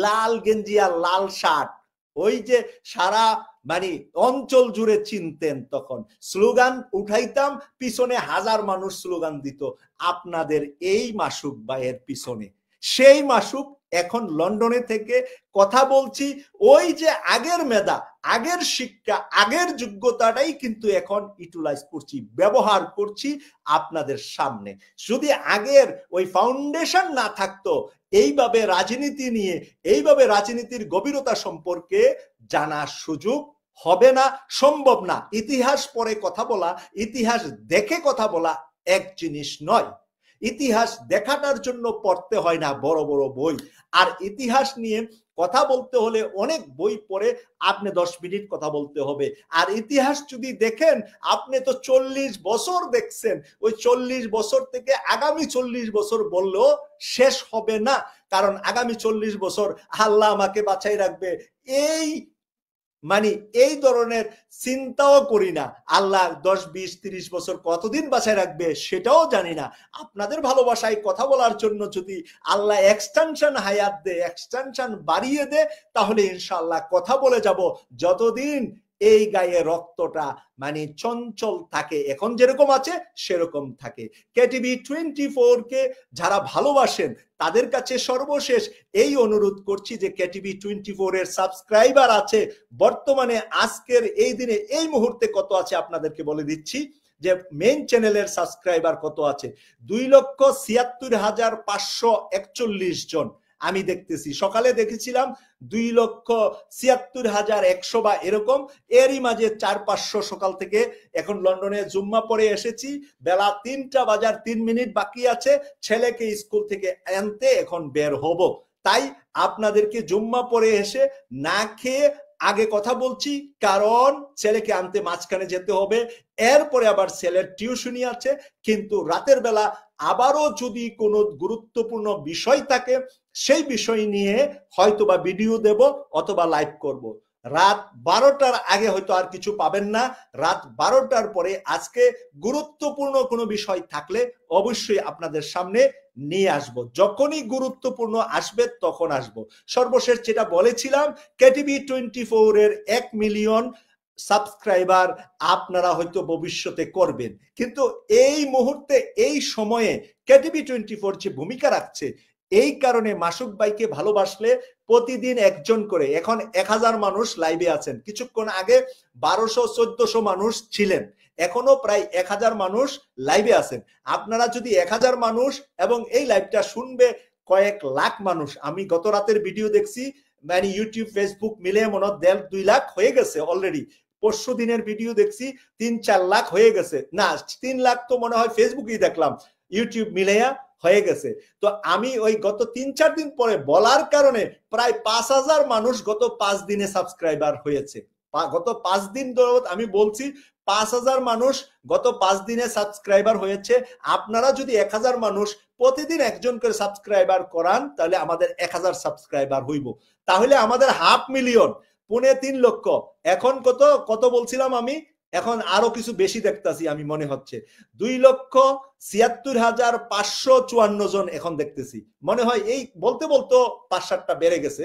লাল গেঞ্জি আর লাল শার্ট, ওই যে সারা মানে অঞ্চল জুড়ে চিনতেন। তখন স্লোগান উঠাইতাম, পিছনে হাজার মানুষ স্লোগান দিত আপনাদের এই মাসুক ভাইয়ের পিছনে। সেই মাসুক এখন লন্ডনে থেকে কথা বলছি, ওই যে আগের মেধা, আগের শিক্ষা, আগের যোগ্যতাটাই কিন্তু এখন ইউটিলাইজ করছি, ব্যবহার করছি আপনাদের সামনে। যদি আগের ওই ফাউন্ডেশন না থাকতো, এইভাবে রাজনীতি নিয়ে, এইভাবে রাজনীতির গভীরতা সম্পর্কে জানার সুযোগ হবে না, সম্ভব না। ইতিহাস পড়ে কথা বলা, ইতিহাস দেখে কথা বলা এক জিনিস নয়। ইতিহাস দেখাটার জন্য পড়তে হয় না বড় বড় বই, আর ইতিহাস নিয়ে কথা বলতে হলে অনেক বই পড়ে আপনি 10 মিনিট কথা বলতে হবে। আর ইতিহাস যদি দেখেন, আপনি তো 40 বছর দেখছেন, ওই 40 বছর থেকে আগামী 40 বছর বললেও শেষ হবে না। কারণ আগামী 40 বছর আল্লাহ আমাকে বাঁচাই রাখবে, এই মানে এই ধরনের চিন্তাও করি না। আল্লাহ 10, 20, 30 বছর কতদিন বাঁচায় রাখবে সেটাও জানি না। আপনাদের ভালোবাসায় কথা বলার জন্য যদি আল্লাহ এক্সটেনশন হায়াত দে, এক্সটেনশন বাড়িয়ে দে, তাহলে ইনশাআল্লাহ কথা বলে যাব যতদিন এই গায়ে রক্তটা মানে চঞ্চল থাকে, এখন যেরকম আছে সেরকম থাকে। কেটিভি 24 কে যারা ভালোবাসেন তাদের কাছে সর্বশেষ এই অনুরোধ করছি যে কেটিভি 24 এর সাবস্ক্রাইবার আছে বর্তমানে আজকের এই দিনে এই মুহূর্তে কত আছে আপনাদেরকে বলে দিচ্ছি। যে মেইন চ্যানেলের সাবস্ক্রাইবার কত আছে, 2,76,541 জন আমি দেখতেছি। সকালে দেখেছিলাম 2,76,100 বা এরকম, এরই মাঝে 400-500 সকাল থেকে। এখন লন্ডনে জুম্মা পড়ে এসেছি, বেলা 3টা বাজার 3 মিনিট বাকি আছে, ছেলেকে স্কুল থেকে আনতে এখন বের হব। তাই আপনাদেরকে জুম্মা পড়ে এসে না খেয়ে আগে কথা বলছি, কারণ ছেলেকে আনতে মাঝখানে যেতে হবে, এরপরে আবার ছেলের টিউশনি আছে। কিন্তু রাতের বেলা আবারও যদি কোনো গুরুত্বপূর্ণ বিষয় থাকে, সেই বিষয় নিয়ে হয়তোবা ভিডিও দেব অথবা লাইভ করব। রাত 12টার আগে হয়তো আর কিছু পাবেন না। রাত 12টার পরে আজকে গুরুত্বপূর্ণ কোনো বিষয় থাকলে অবশ্যই আপনাদের সামনে নিয়ে আসব, যখনই গুরুত্বপূর্ণ আসবে তখন আসব। সর্বশেষ যেটা বলেছিলাম, কেটিভি 24 এর 1 মিলিয়ন সাবস্ক্রাইবার আপনারা হয়তো ভবিষ্যতে করবেন, কিন্তু এই মুহূর্তে এই সময়ে কেটিভি 24 যে ভূমিকা রাখছে, এই কারণে মাসুক ভাইকে ভালোবাসলে প্রতিদিন একজন করে, এখন 1000 মানুষ লাইভে আছেন, কিছুক্ষণ আগে 1200-1400 মানুষ ছিলেন, এখনো প্রায় 1000 মানুষ লাইভে আছেন। আপনারা যদি 1000 মানুষ এবং এই লাইভটা শুনবে কয়েক লাখ মানুষ, আমি গত রাতের ভিডিও দেখছি, মানে ইউটিউব ফেসবুক মিলে মনে হয় 1.5-2 লাখ হয়ে গেছে অলরেডি। পরশু দিনের ভিডিও দেখছি 3-4 লাখ হয়ে গেছে, না 3 লাখ তো মনে হয় ফেসবুকেই দেখলাম, ইউটিউব মিলেয়া হয়ে গেছে। তো আমি ওই গত 3-4 দিন পরে বলার কারণে প্রায় 5000 মানুষ গত 5 দিনে সাবস্ক্রাইবার হয়েছে। গত 5 দিন ধরে আমি বলছি 5000 মানুষ গত 5 দিনে সাবস্ক্রাইবার হয়েছে। আপনারা যদি 1000 মানুষ প্রতিদিন একজন করে সাবস্ক্রাইবার করান, তাহলে আমাদের 1000 সাবস্ক্রাইবার হইব, তাহলে আমাদের 500,000, 3.5 লক্ষ। এখন কত বলছিলাম আমি, এখন আরো কিছু বেশি দেখতেছি আমি, মনে হচ্ছে 2,76,554 জন এখন দেখতেছি, মনে হয় এই বলতে বলতে 5-7টা বেড়ে গেছে।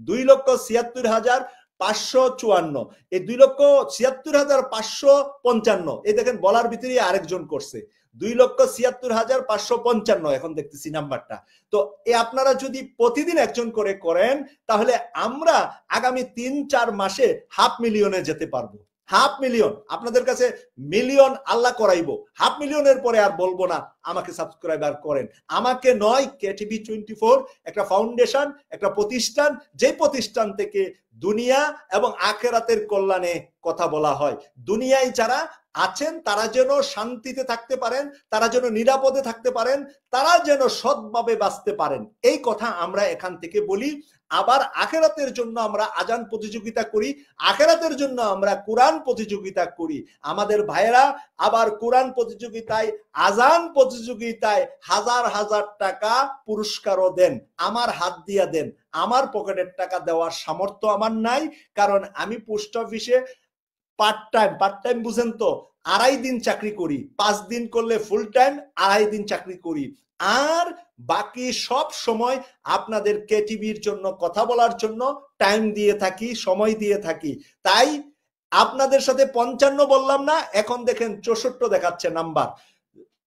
2,76,554, এই 2,76,555, এই দেখেন বলার ভিতরে আরেকজন করছে 2,76,555 এখন দেখতেছি নাম্বারটা। তো আপনারা যদি প্রতিদিন একজন করে করেন, তাহলে আমরা আগামী 3-4 মাসে 500,000-এ যেতে পারবো। 500,000, আপনাদের কাছে মিলিয়ন আল্লাহ করাইবো। 500,000-এর পরে আর বলবো না আমাকে সাবস্ক্রাইবার করেন, আমাকে নয়, কেটিভি 24 একটা ফাউন্ডেশন, একটা প্রতিষ্ঠান, যে প্রতিষ্ঠান থেকে দুনিয়া এবং আখেরাতের কল্যাণে কথা বলা হয়। দুনিয়ায় যারা আছেন তারা যেন শান্তিতে থাকতে পারেন, তারা যেন নিরাপদে থাকতে পারেন, তারা যেন সৎভাবে বাঁচতে পারেন, এই কথা আমরা এখান থেকে বলি। আবার আখেরাতের জন্য আমরা আজান প্রতিযোগিতা করি, আখেরাতের জন্য আমরা কোরআন প্রতিযোগিতা করি। আমাদের ভাইয়েরা আবার কোরআন প্রতিযোগিতায়, আজান প্রতিযোগিতায় হাজার হাজার টাকা পুরস্কারও দেন, আমার হাত দিয়া দেন। আমার পকেটের টাকা দেওয়ার সামর্থ্য আমার নাই, কারণ আমি পোস্ট অফিসে পার্ট টাইম বুঝেন তো, 2.5 দিন চাকরি করি, 5 দিন করলে ফুল টাইম, 2.5 দিন চাকরি করি। আর বাকি সব সময় আপনাদের কেটিভির জন্য কথা বলার জন্য টাইম দিয়ে থাকি, সময় দিয়ে থাকি। তাই আপনাদের সাথে 55 বললাম না, এখন দেখেন 64 দেখাচ্ছে নাম্বার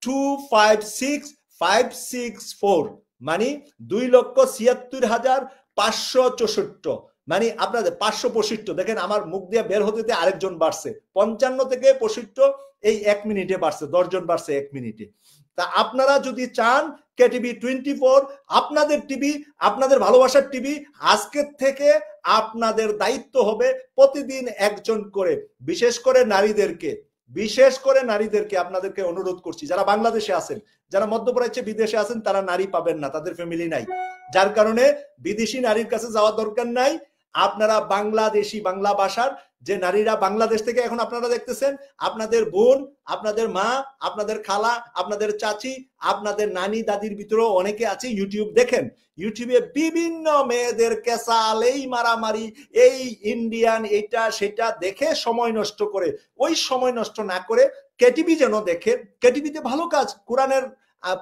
256564, মানে 2,76,564, মানে আপনাদের 565। দেখেন আমার মুখ দিয়ে বের হতে আরেকজন বাড়ছে, 55 থেকে 65 এই 1 মিনিটে বাড়ছে, 10 জন বাড়ছে 1 মিনিটে। তা আপনারা যদি চান কেটিভি 24 আপনাদের টিভি, আপনাদের ভালোবাসার টিভি, আজকের থেকে আপনাদের দায়িত্ব হবে প্রতিদিন একজন করে, বিশেষ করে নারীদেরকে আপনাদেরকে অনুরোধ করছি, যারা বাংলাদেশে আছেন, যারা মধ্যপ্রাচ্যে বিদেশে আছেন, তারা নারী পাবেন না, তাদের ফ্যামিলি নাই, যার কারণে বিদেশি নারীর কাছে যাওয়ার দরকার নাই। আপনারা বাংলাদেশি, বাংলা ভাষার যে নারীরা বাংলাদেশ থেকে এখন আপনারা দেখতেছেন, আপনাদের বোন, আপনাদের মা, আপনাদের খালা, আপনাদের চাচি, আপনাদের নানি দাদির ভিতরেও অনেকে আছে ইউটিউব দেখেন, ইউটিউবে বিভিন্ন মেয়েদের কেসাল, এই মারামারি, এই ইন্ডিয়ান, এটা সেটা দেখে সময় নষ্ট করে, ওই সময় নষ্ট না করে কেটিভি যেন দেখে। কেটিভিতে ভালো কাজ, কোরআনের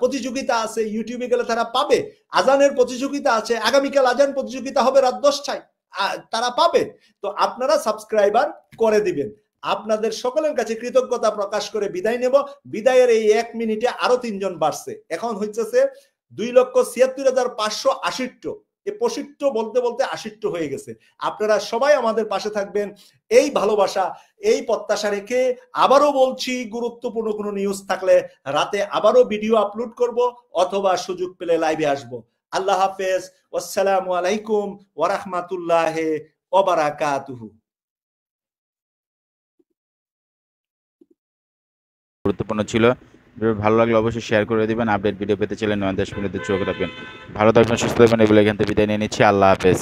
প্রতিযোগিতা আছে, ইউটিউবে গেলে তারা পাবে, আজানের প্রতিযোগিতা আছে, আগামীকাল আজান প্রতিযোগিতা হবে রাত 10টায়, তারা পাবে। তো আপনারা সাবস্ক্রাইবার করে দিবেন। আপনাদের সকলের কাছে কৃতজ্ঞতা প্রকাশ করে বিদায় নেব। বিদায়ের এই 1 মিনিটে আরো 3 জন বাড়ছে, এখন হচ্ছে 2,76,568, এই 65 বলতে বলতে 80 হয়ে গেছে। আপনারা সবাই আমাদের পাশে থাকবেন, এই ভালোবাসা, এই প্রত্যাশা রেখে আবারও বলছি, গুরুত্বপূর্ণ কোনো নিউজ থাকলে রাতে আবারও ভিডিও আপলোড করব, অথবা সুযোগ পেলে লাইভে আসবো। আল্লাহ হাফেজ, আসসালামু আলাইকুম ওয়া রাহমাতুল্লাহি ওয়া বারাকাতুহু। গুরুত্বপূর্ণ ছিল। ভিডিও ভালো লাগলে অবশ্যই শেয়ার করে দিবেন। আপডেট ভিডিও পেতে চাইলে 9 10 মিনিটের চোখ রাখবেন। ভালো থাকবেন, সুস্থ থাকবেন, এগুলো এখান থেকে বিদায় নিয়ে নিচ্ছি। আল্লাহ হাফেজ।